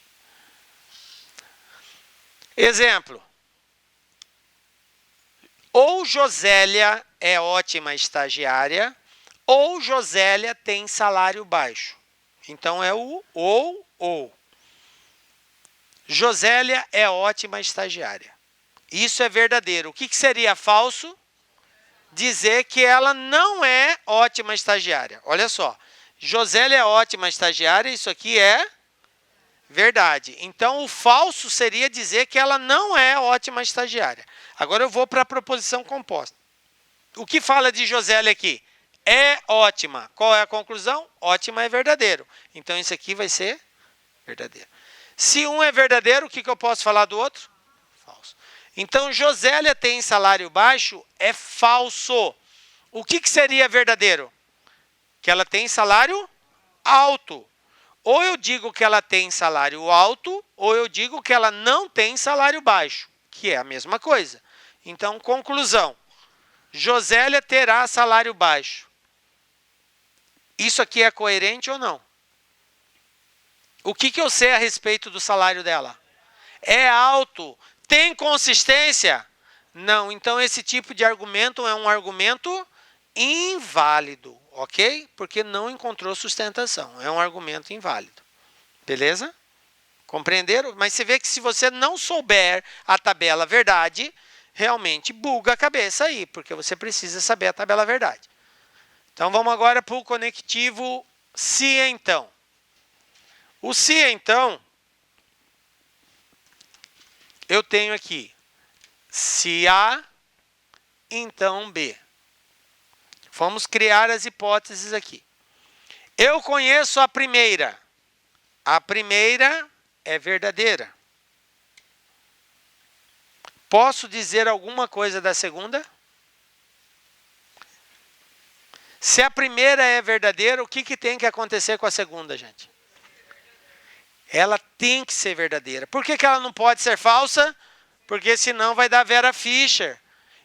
Exemplo. Ou Josélia é ótima estagiária, ou Josélia tem salário baixo. Então, é o ou. Josélia é ótima estagiária. Isso é verdadeiro. O que seria falso? Dizer que ela não é ótima estagiária. Olha só. Josélia é ótima estagiária, isso aqui é verdade. Então, o falso seria dizer que ela não é ótima estagiária. Agora eu vou para a proposição composta. O que fala de Josélia aqui? É ótima. Qual é a conclusão? Ótima é verdadeiro. Então, isso aqui vai ser verdadeiro. Se um é verdadeiro, o que eu posso falar do outro? Falso. Então, Josélia tem salário baixo é falso. O que seria verdadeiro? Que ela tem salário alto. Ou eu digo que ela tem salário alto, ou eu digo que ela não tem salário baixo, que é a mesma coisa. Então, conclusão. Josélia terá salário baixo. Isso aqui é coerente ou não? O que eu sei a respeito do salário dela? É alto. Tem consistência? Não. Então, esse tipo de argumento é um argumento inválido, ok? Porque não encontrou sustentação. É um argumento inválido. Beleza? Compreenderam? Mas você vê que se você não souber a tabela verdade, realmente buga a cabeça aí, porque você precisa saber a tabela verdade. Então, vamos agora para o conectivo se então. O se então, eu tenho aqui, se A, então B. Vamos criar as hipóteses aqui. Eu conheço a primeira. A primeira é verdadeira. Posso dizer alguma coisa da segunda? Se a primeira é verdadeira, o que tem que acontecer com a segunda, gente? Ela tem que ser verdadeira. Por que ela não pode ser falsa? Porque senão vai dar Vera Fischer.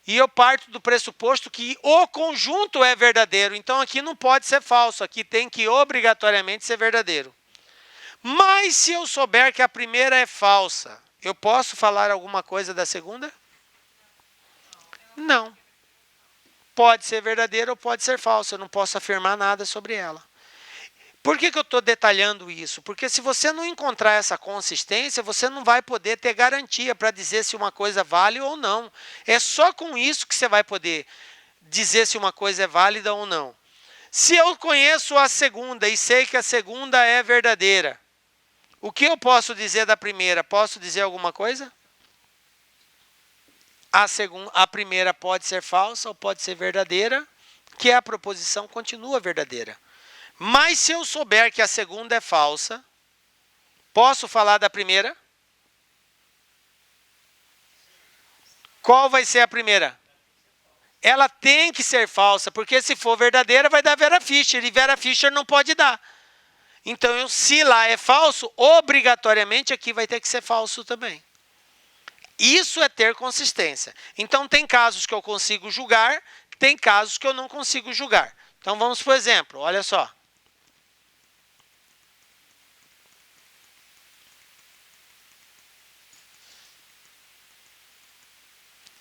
E eu parto do pressuposto que o conjunto é verdadeiro. Então, aqui não pode ser falso. Aqui tem que obrigatoriamente ser verdadeiro. Mas se eu souber que a primeira é falsa, eu posso falar alguma coisa da segunda? Não. Pode ser verdadeira ou pode ser falsa. Eu não posso afirmar nada sobre ela. Por que eu estou detalhando isso? Porque se você não encontrar essa consistência, você não vai poder ter garantia para dizer se uma coisa vale ou não. É só com isso que você vai poder dizer se uma coisa é válida ou não. Se eu conheço a segunda e sei que a segunda é verdadeira, o que eu posso dizer da primeira? Posso dizer alguma coisa? a primeira pode ser falsa ou pode ser verdadeira, que a proposição continua verdadeira. Mas se eu souber que a segunda é falsa, posso falar da primeira? Qual vai ser a primeira? Ela tem que ser falsa, porque se for verdadeira vai dar Vera Fischer, e Vera Fischer não pode dar. Então, se lá é falso, obrigatoriamente aqui vai ter que ser falso também. Isso é ter consistência. Então, tem casos que eu consigo julgar, tem casos que eu não consigo julgar. Então, vamos por exemplo, olha só.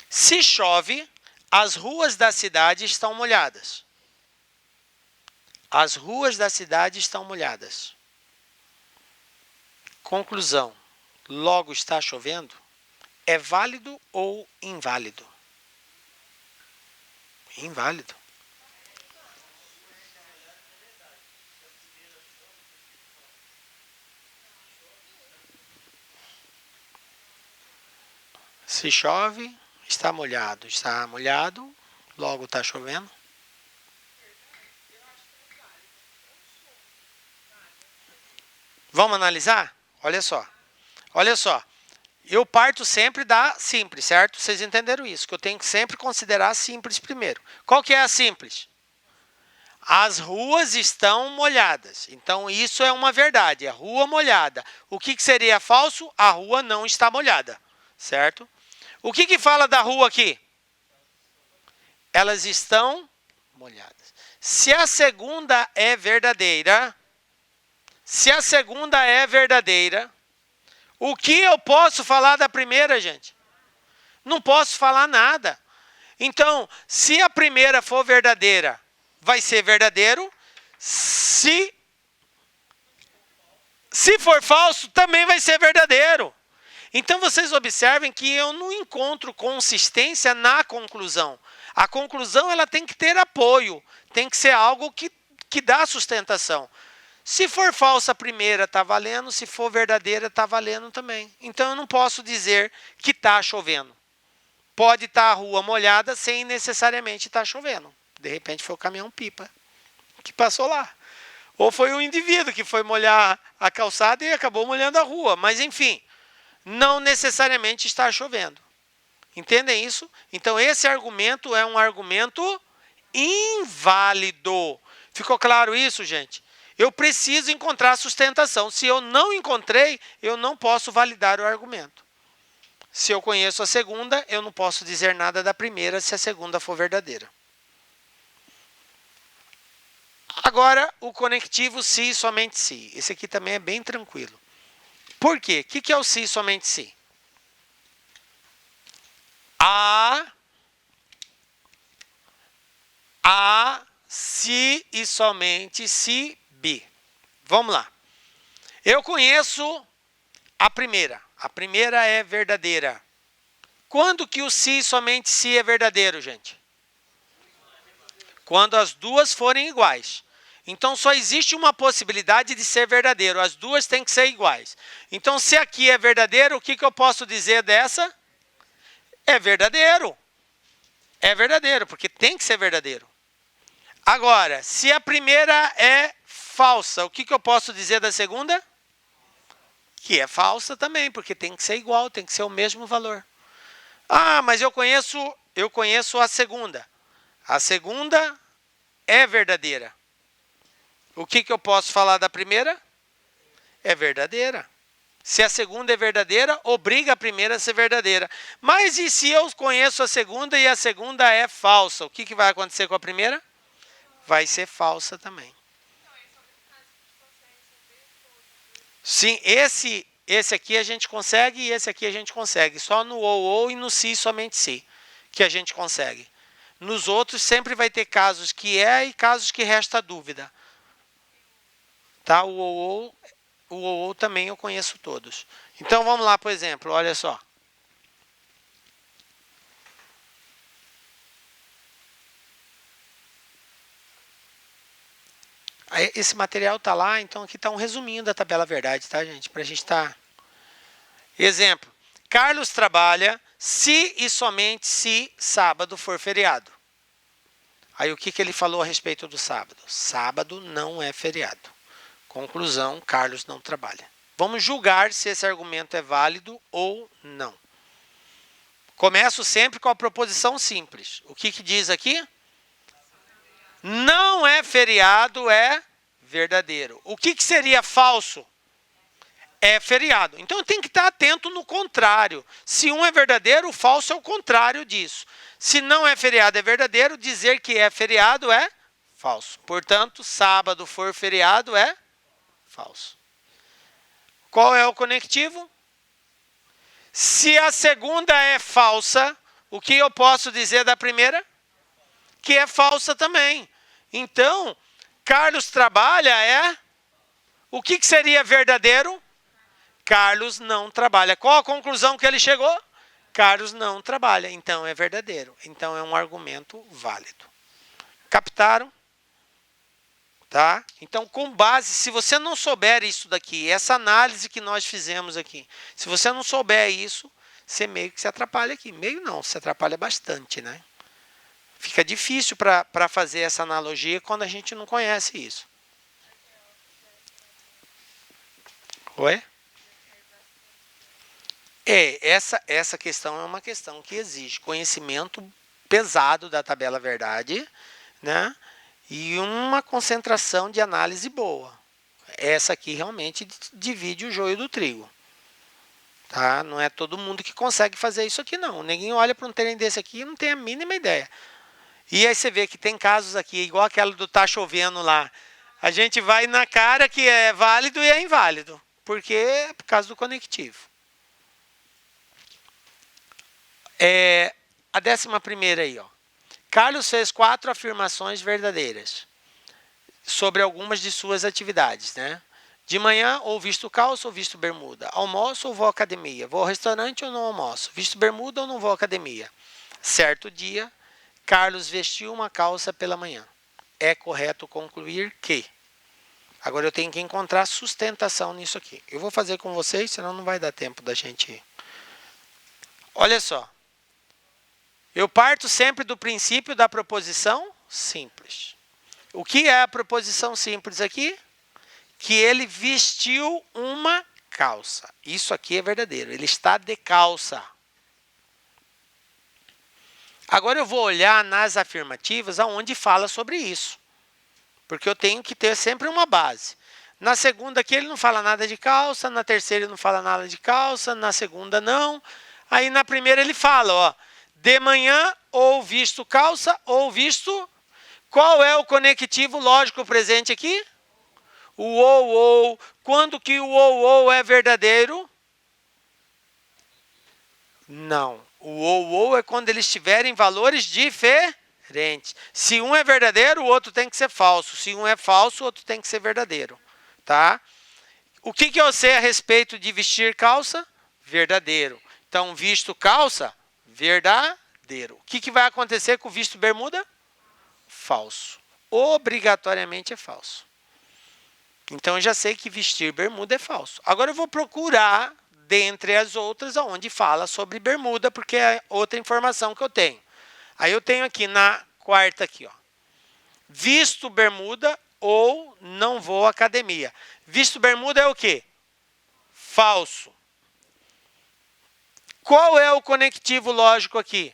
Se chove, as ruas da cidade estão molhadas. As ruas da cidade estão molhadas. Conclusão. Logo está chovendo? É válido ou inválido? Inválido. Se chove, está molhado. Está molhado, logo está chovendo. Vamos analisar? Olha só. Olha só. Eu parto sempre da simples, certo? Vocês entenderam isso, que eu tenho que sempre considerar a simples primeiro. Qual que é a simples? As ruas estão molhadas. Então, isso é uma verdade. A rua molhada. O que seria falso? A rua não está molhada, certo? O que fala da rua aqui? Elas estão molhadas. Se a segunda é verdadeira, o que eu posso falar da primeira, gente? Não posso falar nada. Então, se a primeira for verdadeira, vai ser verdadeiro. Se for falso, também vai ser verdadeiro. Então, vocês observem que eu não encontro consistência na conclusão. A conclusão ela tem que ter apoio, tem que ser algo que dá sustentação. Se for falsa a primeira, está valendo. Se for verdadeira, está valendo também. Então, eu não posso dizer que está chovendo. Pode estar a rua molhada sem necessariamente estar chovendo. De repente, foi o caminhão-pipa que passou lá. Ou foi o indivíduo que foi molhar a calçada e acabou molhando a rua. Mas, enfim, não necessariamente está chovendo. Entendem isso? Então, esse argumento é um argumento inválido. Ficou claro isso, gente? Eu preciso encontrar sustentação. Se eu não encontrei, eu não posso validar o argumento. Se eu conheço a segunda, eu não posso dizer nada da primeira se a segunda for verdadeira. Agora, o conectivo se e somente se. Esse aqui também é bem tranquilo. Por quê? O que é o se e somente se? A, se e somente se, B. Vamos lá. Eu conheço a primeira. A primeira é verdadeira. Quando que o se e somente se é verdadeiro, gente? Quando as duas forem iguais. Então, só existe uma possibilidade de ser verdadeiro. As duas têm que ser iguais. Então, se aqui é verdadeiro, o que eu posso dizer dessa? É verdadeiro. É verdadeiro, porque tem que ser verdadeiro. Agora, se a primeira é falsa, o que eu posso dizer da segunda? Que é falsa também, porque tem que ser igual, tem que ser o mesmo valor. Ah, mas eu conheço a segunda. A segunda é verdadeira. O que eu posso falar da primeira? É verdadeira. Se a segunda é verdadeira, obriga a primeira a ser verdadeira. Mas e se eu conheço a segunda e a segunda é falsa? O que vai acontecer com a primeira? Vai ser falsa também. Sim, esse aqui a gente consegue e esse aqui a gente consegue. Só no ou e no se somente se que a gente consegue. Nos outros sempre vai ter casos que é e casos que resta dúvida. Tá? O ou também eu conheço todos. Então vamos lá, por exemplo, olha só. Esse material está lá, então aqui está um resuminho da tabela verdade, tá, gente? Para a gente estar... Exemplo. Carlos trabalha se e somente se sábado for feriado. Aí o que ele falou a respeito do sábado? Sábado não é feriado. Conclusão, Carlos não trabalha. Vamos julgar se esse argumento é válido ou não. Começo sempre com a proposição simples. O que diz aqui? Não é feriado, é verdadeiro. O que seria falso? É feriado. Então tem que estar atento no contrário. Se um é verdadeiro, o falso é o contrário disso. Se não é feriado, é verdadeiro. Dizer que é feriado é falso. Portanto, sábado for feriado é falso. Qual é o conectivo? Se a segunda é falsa, o que eu posso dizer da primeira? Que é falsa também. Então, Carlos trabalha é... O que seria verdadeiro? Carlos não trabalha. Qual a conclusão que ele chegou? Carlos não trabalha. Então, é verdadeiro. Então, é um argumento válido. Captaram? Tá? Então, com base, se você não souber isso daqui, essa análise que nós fizemos aqui, se você não souber isso, você meio que se atrapalha aqui. Meio não, se atrapalha bastante, né? Fica difícil para fazer essa analogia quando a gente não conhece isso. Oi? Essa questão é uma questão que exige conhecimento pesado da tabela verdade, né? E uma concentração de análise boa. Essa aqui realmente divide o joio do trigo. Tá? Não é todo mundo que consegue fazer isso aqui, não. Ninguém olha para um trem desse aqui e não tem a mínima ideia. E aí você vê que tem casos aqui, igual aquela do tá chovendo lá. A gente vai na cara que é válido e é inválido. Porque é por causa do conectivo. A 11ª aí, ó. Carlos fez 4 afirmações verdadeiras sobre algumas de suas atividades, né? De manhã, ou visto calça ou visto bermuda. Almoço ou vou à academia. Vou ao restaurante ou não almoço. Visto bermuda ou não vou à academia. Certo dia, Carlos vestiu uma calça pela manhã. É correto concluir que... Agora eu tenho que encontrar sustentação nisso aqui. Eu vou fazer com vocês, senão não vai dar tempo da gente... Olha só. Eu parto sempre do princípio da proposição simples. O que é a proposição simples aqui? Que ele vestiu uma calça. Isso aqui é verdadeiro. Ele está de calça. Agora eu vou olhar nas afirmativas aonde fala sobre isso. Porque eu tenho que ter sempre uma base. Na segunda aqui ele não fala nada de calça, na terceira ele não fala nada de calça, na segunda não. Aí na primeira ele fala, ó, de manhã ou visto calça ou visto... Qual é o conectivo lógico presente aqui? O ou. Quando que o ou é verdadeiro? Não. O ou é quando eles tiverem valores diferentes. Se um é verdadeiro, o outro tem que ser falso. Se um é falso, o outro tem que ser verdadeiro. Tá? O que eu sei a respeito de vestir calça? Verdadeiro. Então, visto calça, verdadeiro. O que vai acontecer com o visto bermuda? Falso. Obrigatoriamente é falso. Então, eu já sei que vestir bermuda é falso. Agora, eu vou procurar, dentre as outras, onde fala sobre bermuda, porque é outra informação que eu tenho. Aí, eu tenho aqui na quarta, aqui, ó, visto bermuda ou não vou à academia. Visto bermuda é o quê? Falso. Qual é o conectivo lógico aqui?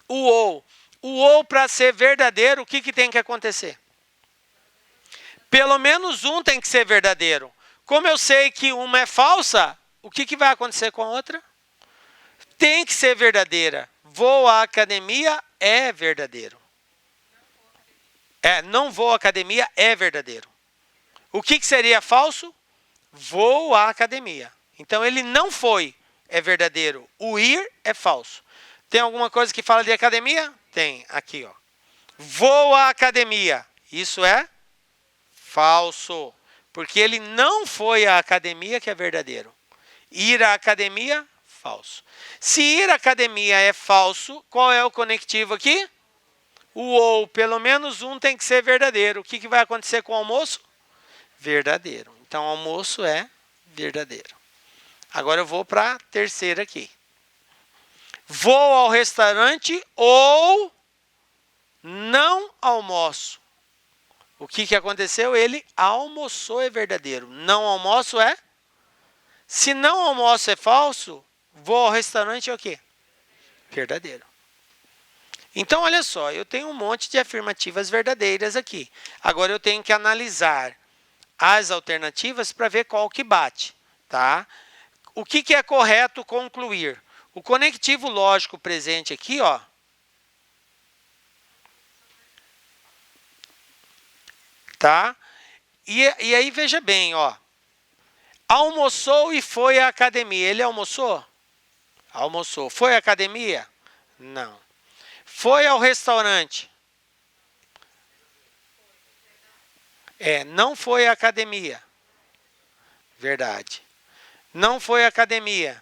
O ou. O ou, para ser verdadeiro, o que tem que acontecer? Pelo menos um tem que ser verdadeiro. Como eu sei que uma é falsa, o que vai acontecer com a outra? Tem que ser verdadeira. Vou à academia é verdadeiro. Não vou à academia é verdadeiro. O que seria falso? Vou à academia. Então, ele não foi, é verdadeiro. O ir é falso. Tem alguma coisa que fala de academia? Tem, aqui, ó. Vou à academia. Isso é falso. Porque ele não foi à academia, que é verdadeiro. Ir à academia, falso. Se ir à academia é falso, qual é o conectivo aqui? O ou, pelo menos um tem que ser verdadeiro. O que vai acontecer com o almoço? Verdadeiro. Então, almoço é verdadeiro. Agora eu vou para a terceira aqui. Vou ao restaurante ou não almoço. O que aconteceu? Ele almoçou é verdadeiro. Não almoço é? Se não almoço é falso, vou ao restaurante é o quê? Verdadeiro. Então, olha só, eu tenho um monte de afirmativas verdadeiras aqui. Agora eu tenho que analisar as alternativas para ver qual que bate, tá? O que é correto concluir? O conectivo lógico presente aqui, ó, tá? E aí veja bem, ó. Almoçou e foi à academia. Ele almoçou? Almoçou. Foi à academia? Não. Foi ao restaurante? Não foi à academia. Verdade. Não foi à academia.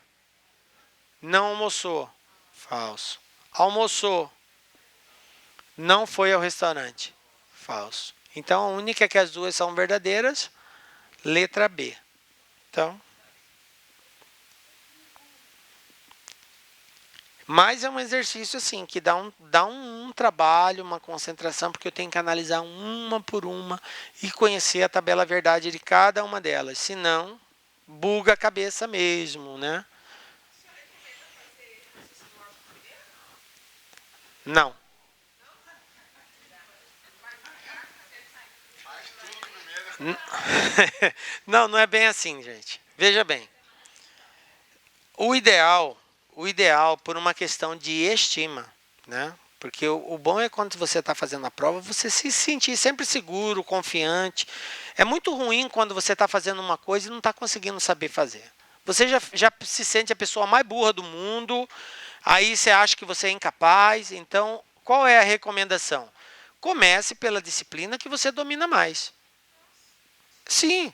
Não almoçou. Falso. Almoçou. Não foi ao restaurante. Falso. Então, a única que as duas são verdadeiras, letra B. Então, mas é um exercício assim, que dá um trabalho, uma concentração, porque eu tenho que analisar uma por uma e conhecer a tabela verdade de cada uma delas. Senão, buga a cabeça mesmo, né? Não. Não, não é bem assim, gente. Veja bem. O ideal, por uma questão de estima, né? Porque o bom é quando você está fazendo a prova, você se sentir sempre seguro, confiante. É muito ruim quando você está fazendo uma coisa e não está conseguindo saber fazer. Você já se sente a pessoa mais burra do mundo, aí você acha que você é incapaz. Então, qual é a recomendação? Comece pela disciplina que você domina mais. Sim.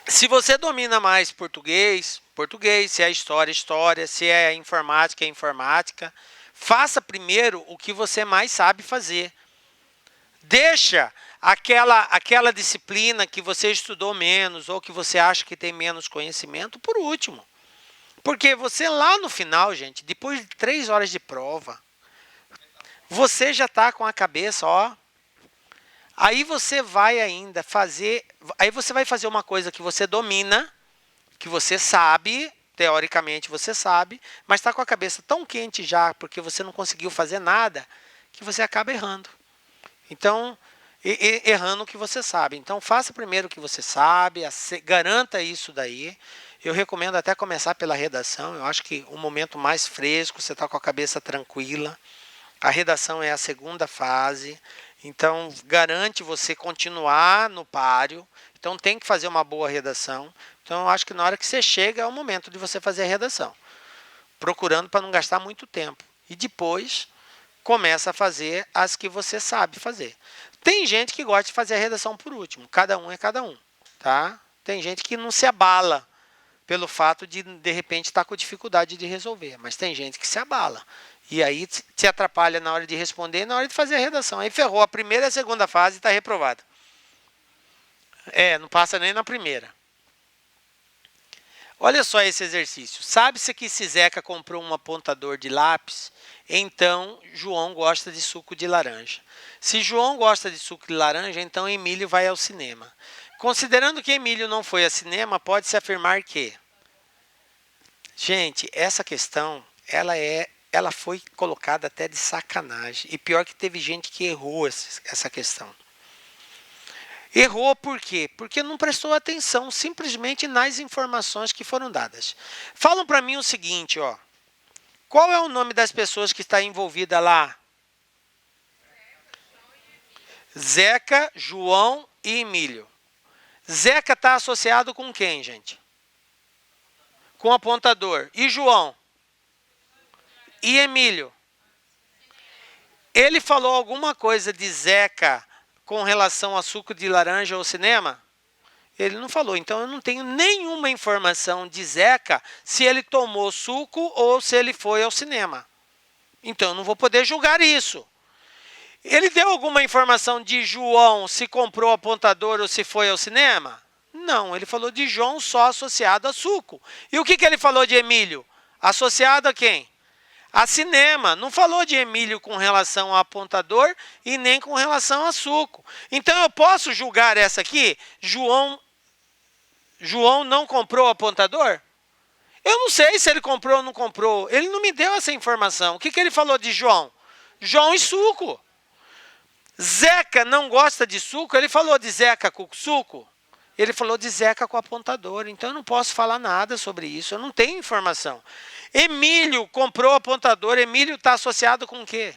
Se você domina mais português, português. Se é história, história. Se é informática, informática. Faça primeiro o que você mais sabe fazer. Deixa aquela disciplina que você estudou menos ou que você acha que tem menos conhecimento por último. Porque você lá no final, gente, depois de 3 horas de prova, você já está com a cabeça, ó. Aí você vai ainda fazer, aí você vai fazer uma coisa que você domina, que você sabe, teoricamente você sabe, mas está com a cabeça tão quente já, porque você não conseguiu fazer nada, que você acaba errando. Então, errando o que você sabe. Então, faça primeiro o que você sabe, garanta isso daí. Eu recomendo até começar pela redação. Eu acho que o momento mais fresco, você está com a cabeça tranquila. A redação é a segunda fase. Então, garante você continuar no páreo. Então, tem que fazer uma boa redação. Então, eu acho que na hora que você chega, é o momento de você fazer a redação. Procurando para não gastar muito tempo. E depois, começa a fazer as que você sabe fazer. Tem gente que gosta de fazer a redação por último. Cada um é cada um. Tá? Tem gente que não se abala pelo fato de repente, estar com dificuldade de resolver. Mas tem gente que se abala. E aí te atrapalha na hora de responder e na hora de fazer a redação. Aí ferrou a primeira e a segunda fase e está reprovado. Não passa nem na primeira. Olha só esse exercício. Sabe-se que se Zeca comprou um apontador de lápis, então João gosta de suco de laranja. Se João gosta de suco de laranja, então Emílio vai ao cinema. Considerando que Emílio não foi ao cinema, pode-se afirmar que... Gente, essa questão, ela foi colocada até de sacanagem. E pior que teve gente que errou essa questão. Errou por quê? Porque não prestou atenção simplesmente nas informações que foram dadas. Falam para mim o seguinte, ó. Qual é o nome das pessoas que está envolvida lá? Zeca, João e Emílio. Zeca está associado com quem, gente? Com apontador. E João? E Emílio? Ele falou alguma coisa de Zeca com relação a suco de laranja ou cinema? Ele não falou. Então, eu não tenho nenhuma informação de Zeca se ele tomou suco ou se ele foi ao cinema. Então, eu não vou poder julgar isso. Ele deu alguma informação de João se comprou apontador ou se foi ao cinema? Não, ele falou de João só associado a suco. E o que ele falou de Emílio? Associado a quem? A cinema. Não falou de Emílio com relação a apontador e nem com relação a suco. Então eu posso julgar essa aqui? João não comprou o apontador? Eu não sei se ele comprou ou não comprou. Ele não me deu essa informação. O que ele falou de João? João e suco. Zeca não gosta de suco? Ele falou de Zeca com suco? Ele falou de Zeca com apontador. Então eu não posso falar nada sobre isso. Eu não tenho informação. Emílio comprou apontador. Emílio está associado com o quê?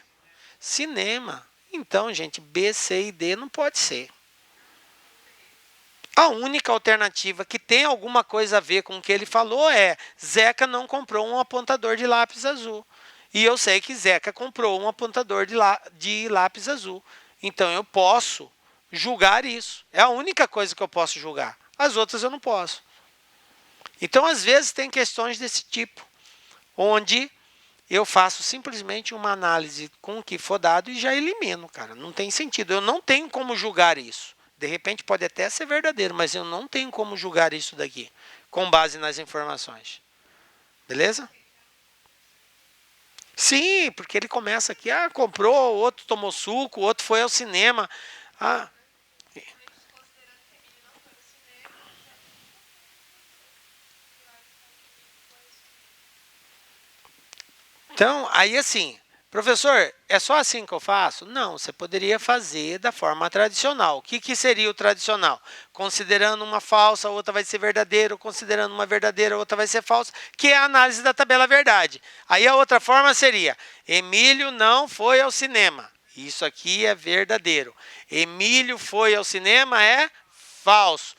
Cinema. Então, gente, B, C e D não pode ser. A única alternativa que tem alguma coisa a ver com o que ele falou é Zeca não comprou um apontador de lápis azul. E eu sei que Zeca comprou um apontador de lápis azul. Então eu posso julgar isso. É a única coisa que eu posso julgar. As outras eu não posso. Então, às vezes, tem questões desse tipo, onde eu faço simplesmente uma análise com o que for dado e já elimino, cara. Não tem sentido. Eu não tenho como julgar isso. De repente pode até ser verdadeiro, mas eu não tenho como julgar isso daqui, com base nas informações. Beleza? Sim, porque ele começa aqui, comprou, o outro tomou suco, o outro foi ao cinema. Então, aí assim, professor, é só assim que eu faço? Não, você poderia fazer da forma tradicional. O que seria o tradicional? Considerando uma falsa, outra vai ser verdadeira, considerando uma verdadeira, outra vai ser falsa, que é a análise da tabela verdade. Aí a outra forma seria, Emílio não foi ao cinema. Isso aqui é verdadeiro. Emílio foi ao cinema é falso.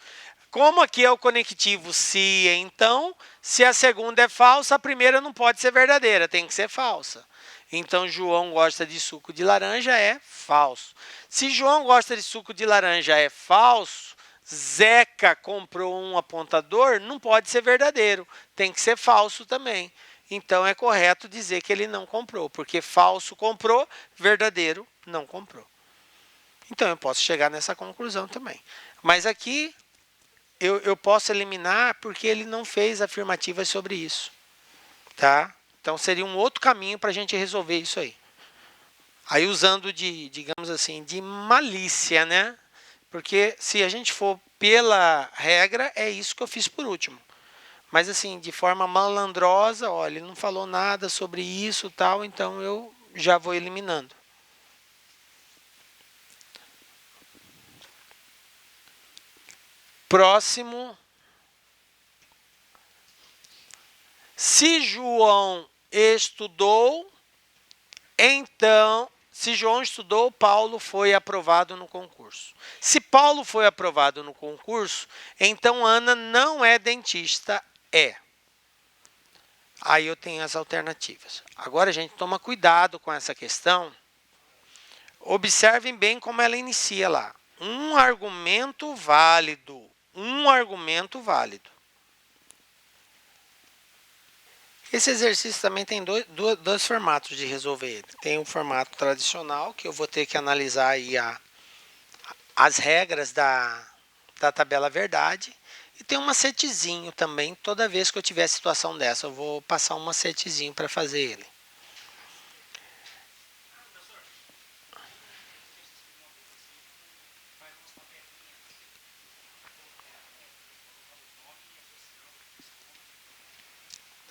Como aqui é o conectivo se, então, se a segunda é falsa, a primeira não pode ser verdadeira, tem que ser falsa. Então, João gosta de suco de laranja é falso. Se João gosta de suco de laranja é falso, Zeca comprou um apontador, não pode ser verdadeiro, tem que ser falso também. Então, é correto dizer que ele não comprou, porque falso comprou, verdadeiro não comprou. Então, eu posso chegar nessa conclusão também. Mas aqui, eu posso eliminar porque ele não fez afirmativas sobre isso. Tá? Então, seria um outro caminho para a gente resolver isso aí. Aí, usando digamos assim, de malícia, né? Porque se a gente for pela regra, é isso que eu fiz por último. Mas, assim, de forma malandrosa, olha, ele não falou nada sobre isso, tal, então eu já vou eliminando. Próximo. Se João estudou, então, se João estudou, Paulo foi aprovado no concurso. Se Paulo foi aprovado no concurso, então Ana não é dentista, é. Aí eu tenho as alternativas. Agora, gente, toma cuidado com essa questão. Observem bem como ela inicia lá. Um argumento válido. Um argumento válido. Esse exercício também tem dois formatos de resolver ele. Tem o formato tradicional, que eu vou ter que analisar aí as regras da tabela verdade. E tem um macetezinho também, toda vez que eu tiver situação dessa, eu vou passar um macetezinho para fazer ele.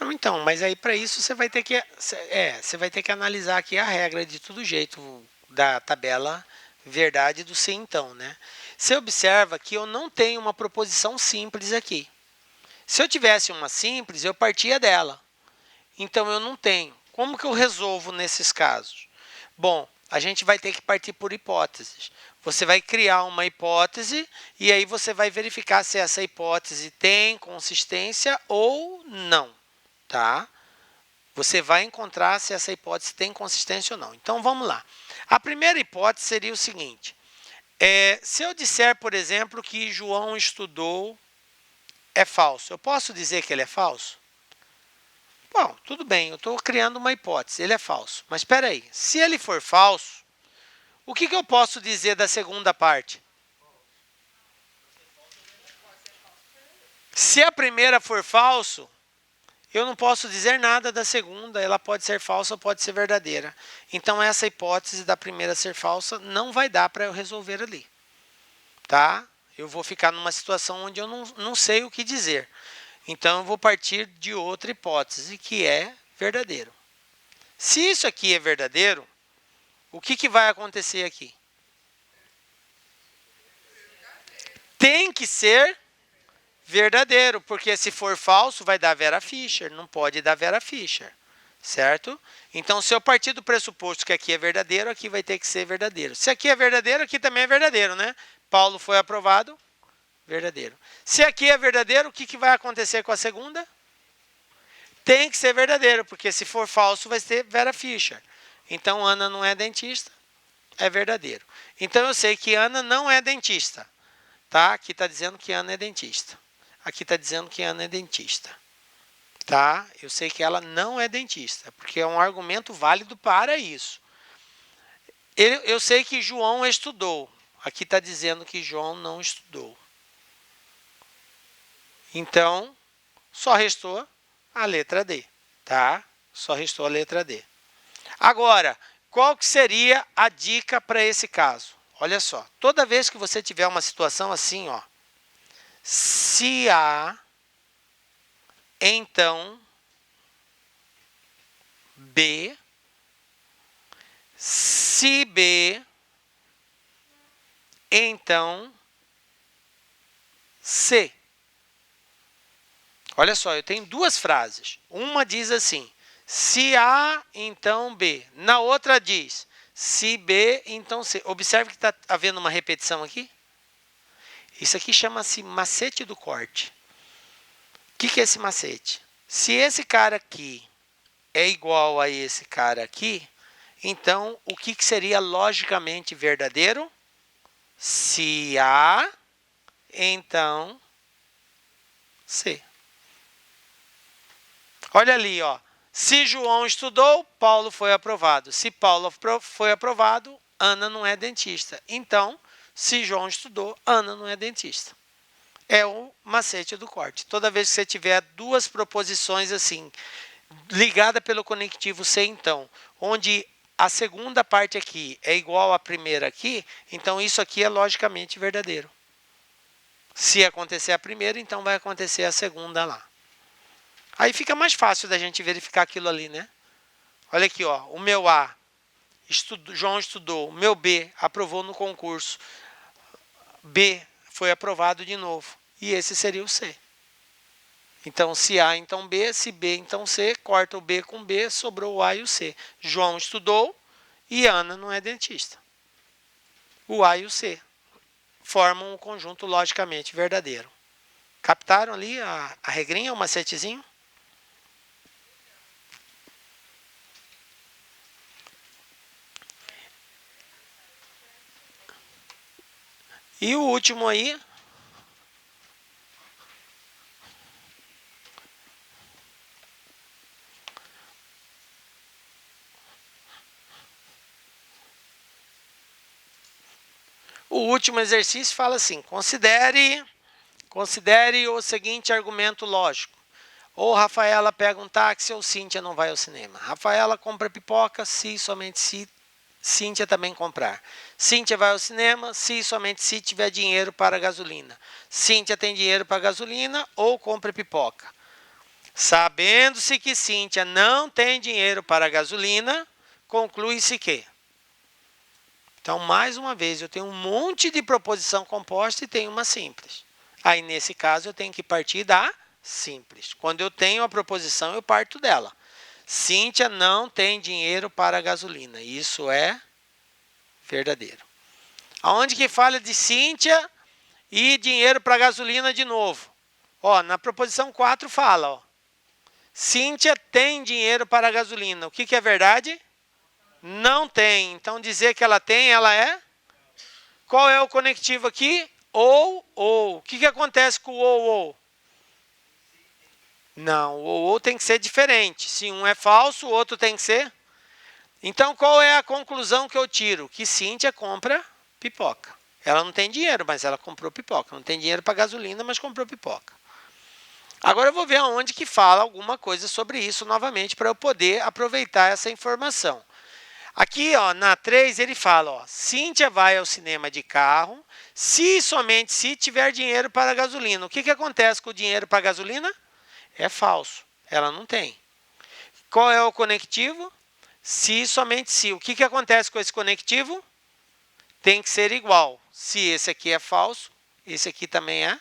Então, mas aí para isso você vai ter que analisar aqui a regra de todo jeito da tabela verdade do sim então, né? Você observa que eu não tenho uma proposição simples aqui. Se eu tivesse uma simples, eu partia dela. Então eu não tenho. Como que eu resolvo nesses casos? Bom, a gente vai ter que partir por hipóteses. Você vai criar uma hipótese e aí você vai verificar se essa hipótese tem consistência ou não. Tá? Você vai encontrar se essa hipótese tem consistência ou não. Então, vamos lá. A primeira hipótese seria o seguinte. Se eu disser, por exemplo, que João estudou é falso, eu posso dizer que ele é falso? Bom, tudo bem, eu estou criando uma hipótese, ele é falso. Mas espera aí, se ele for falso, o que eu posso dizer da segunda parte? Se a primeira for falso, eu não posso dizer nada da segunda, ela pode ser falsa ou pode ser verdadeira. Então, essa hipótese da primeira ser falsa não vai dar para eu resolver ali. Tá? Eu vou ficar numa situação onde eu não sei o que dizer. Então, eu vou partir de outra hipótese, que é verdadeiro. Se isso aqui é verdadeiro, o que vai acontecer aqui? Tem que ser verdadeiro, porque se for falso, vai dar Vera Fischer, não pode dar Vera Fischer, certo? Então, se eu partir do pressuposto que aqui é verdadeiro, aqui vai ter que ser verdadeiro. Se aqui é verdadeiro, aqui também é verdadeiro, né? Paulo foi aprovado, verdadeiro. Se aqui é verdadeiro, o que vai acontecer com a segunda? Tem que ser verdadeiro, porque se for falso, vai ser Vera Fischer. Então, Ana não é dentista, é verdadeiro. Então, eu sei que Ana não é dentista. Tá? Aqui está dizendo que Ana é dentista. Aqui está dizendo que Ana é dentista. Tá? Eu sei que ela não é dentista, porque é um argumento válido para isso. Eu sei que João estudou. Aqui está dizendo que João não estudou. Então, só restou a letra D. Tá? Só restou a letra D. Agora, qual que seria a dica para esse caso? Olha só, toda vez que você tiver uma situação assim, ó, se A, então B, se B, então C. Olha só, eu tenho duas frases. Uma diz assim, se A, então B. Na outra diz, se B, então C. Observe que está havendo uma repetição aqui. Isso aqui chama-se macete do corte. O que é esse macete? Se esse cara aqui é igual a esse cara aqui, então o que seria logicamente verdadeiro? Se A, então C. Olha ali, ó. Se João estudou, Paulo foi aprovado. Se Paulo foi aprovado, Ana não é dentista. Então, se João estudou, Ana não é dentista. É o macete do corte. Toda vez que você tiver duas proposições assim, ligada pelo conectivo C, então, onde a segunda parte aqui é igual à primeira aqui, então isso aqui é logicamente verdadeiro. Se acontecer a primeira, então vai acontecer a segunda lá. Aí fica mais fácil da gente verificar aquilo ali, né? Olha aqui, ó, o meu A, João estudou, o meu B aprovou no concurso, B foi aprovado de novo, e esse seria o C. Então, se A, então B, se B, então C, corta o B com B, sobrou o A e o C. João estudou e Ana não é dentista. O A e o C formam um conjunto logicamente verdadeiro. Captaram ali a regrinha, o macetezinho? E o último aí, o último exercício fala assim, considere o seguinte argumento lógico. Ou Rafaela pega um táxi ou Cíntia não vai ao cinema. Rafaela compra pipoca se somente se Cíntia também comprar. Cíntia vai ao cinema se somente se tiver dinheiro para gasolina. Cíntia tem dinheiro para gasolina ou compra pipoca. Sabendo-se que Cíntia não tem dinheiro para gasolina, conclui-se que. Então, mais uma vez, eu tenho um monte de proposição composta e tenho uma simples. Aí, nesse caso, eu tenho que partir da simples. Quando eu tenho a proposição, eu parto dela. Cíntia não tem dinheiro para gasolina. Isso é verdadeiro. Aonde que fala de Cíntia e dinheiro para gasolina de novo? Ó, na proposição 4 fala, ó. Cíntia tem dinheiro para gasolina. O que é verdade? Não tem. Então, dizer que ela tem, ela é? Qual é o conectivo aqui? Ou. O que acontece com o ou? Não, o ou tem que ser diferente. Se um é falso, o outro tem que ser. Então, qual é a conclusão que eu tiro? Que Cíntia compra pipoca. Ela não tem dinheiro, mas ela comprou pipoca. Não tem dinheiro para gasolina, mas comprou pipoca. Agora eu vou ver aonde que fala alguma coisa sobre isso novamente para eu poder aproveitar essa informação. Aqui, ó, na 3, ele fala, ó, Cíntia vai ao cinema de carro, se somente se tiver dinheiro para gasolina. O que, que acontece com o dinheiro para gasolina? É falso, ela não tem. Qual é o conectivo? Se somente se. O que, que acontece com esse conectivo? Tem que ser igual. Se esse aqui é falso, esse aqui também é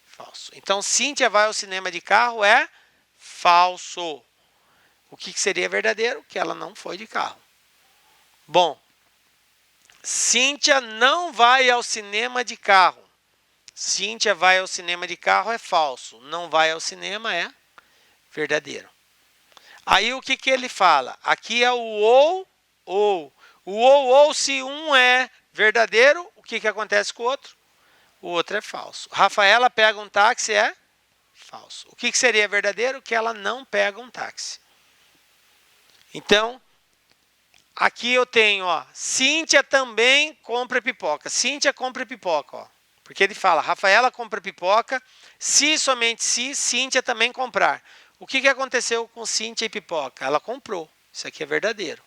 falso. Então, Cíntia vai ao cinema de carro é falso. O que, que seria verdadeiro? Que ela não foi de carro. Bom, Cíntia não vai ao cinema de carro. Cíntia vai ao cinema de carro é falso. Não vai ao cinema é verdadeiro. Aí o que, que ele fala? Aqui é o ou. O ou, se um é verdadeiro, o que, que acontece com o outro? O outro é falso. Rafaela pega um táxi é falso. O que, que seria verdadeiro? Que ela não pega um táxi. Então, aqui eu tenho, ó, Cíntia também compra pipoca. Cíntia compra pipoca, ó. Porque ele fala, Rafaela compra pipoca, se somente se, Cíntia também comprar. O que, que aconteceu com Cíntia e pipoca? Ela comprou. Isso aqui é verdadeiro.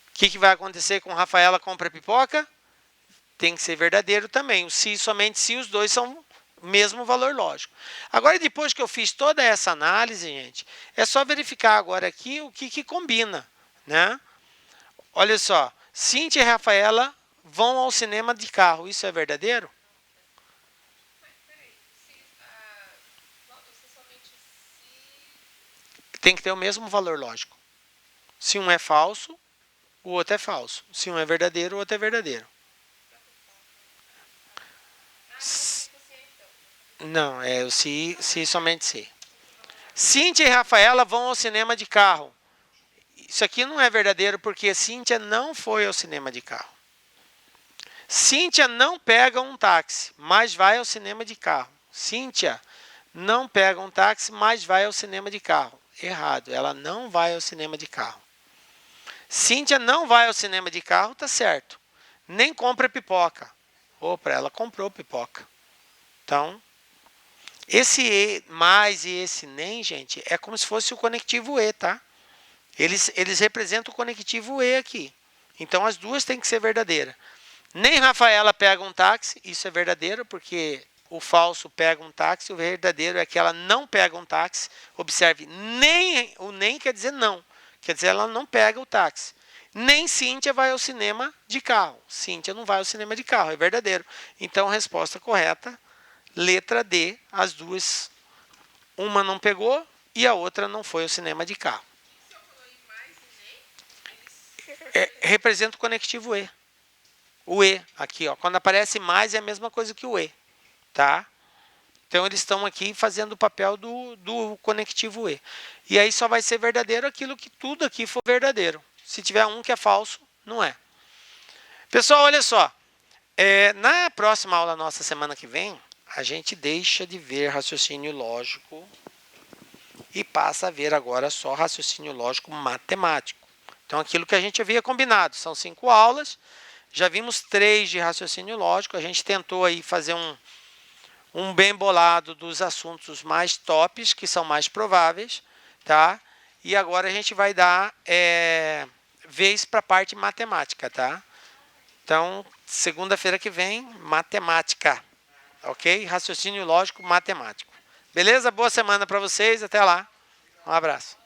O que, que vai acontecer com Rafaela compra pipoca? Tem que ser verdadeiro também. O se somente se, os dois são o mesmo valor lógico. Agora, depois que eu fiz toda essa análise, gente, é só verificar agora aqui o que, que combina, né? Olha só, Cíntia e Rafaela vão ao cinema de carro. Isso é verdadeiro? Tem que ter o mesmo valor lógico. Se um é falso, o outro é falso. Se um é verdadeiro, o outro é verdadeiro. Não, é o se somente se. Cíntia e Rafaela vão ao cinema de carro. Isso aqui não é verdadeiro porque Cíntia não foi ao cinema de carro. Cíntia não pega um táxi, mas vai ao cinema de carro. Cíntia não pega um táxi, mas vai ao cinema de carro. Errado, ela não vai ao cinema de carro. Cíntia não vai ao cinema de carro, tá certo. Nem compra pipoca. Opa, ela comprou pipoca. Então, esse e mais e esse nem, gente, é como se fosse o conectivo e, tá? Eles representam o conectivo e aqui. Então, as duas têm que ser verdadeiras. Nem Rafaela pega um táxi, isso é verdadeiro, porque o falso pega um táxi, o verdadeiro é que ela não pega um táxi. Observe, nem, o nem quer dizer não, quer dizer ela não pega o táxi. Nem Cíntia vai ao cinema de carro. Cíntia não vai ao cinema de carro, é verdadeiro. Então, resposta correta, letra D, as duas, uma não pegou e a outra não foi ao cinema de carro. Representa o conectivo E. O E aqui, ó, quando aparece mais é a mesma coisa que o E, tá? Então eles estão aqui fazendo o papel do conectivo E. E aí só vai ser verdadeiro aquilo que tudo aqui for verdadeiro. Se tiver um que é falso, não é. Pessoal, olha só. Na próxima aula nossa, semana que vem, a gente deixa de ver raciocínio lógico e passa a ver agora só raciocínio lógico matemático. Então aquilo que a gente havia combinado, são 5 aulas. Já vimos 3 de raciocínio lógico. A gente tentou aí fazer um bem bolado dos assuntos mais tops, que são mais prováveis, tá? E agora a gente vai dar vez para a parte matemática, tá? Então, segunda-feira que vem, matemática, ok? Raciocínio lógico matemático. Beleza? Boa semana para vocês. Até lá. Um abraço.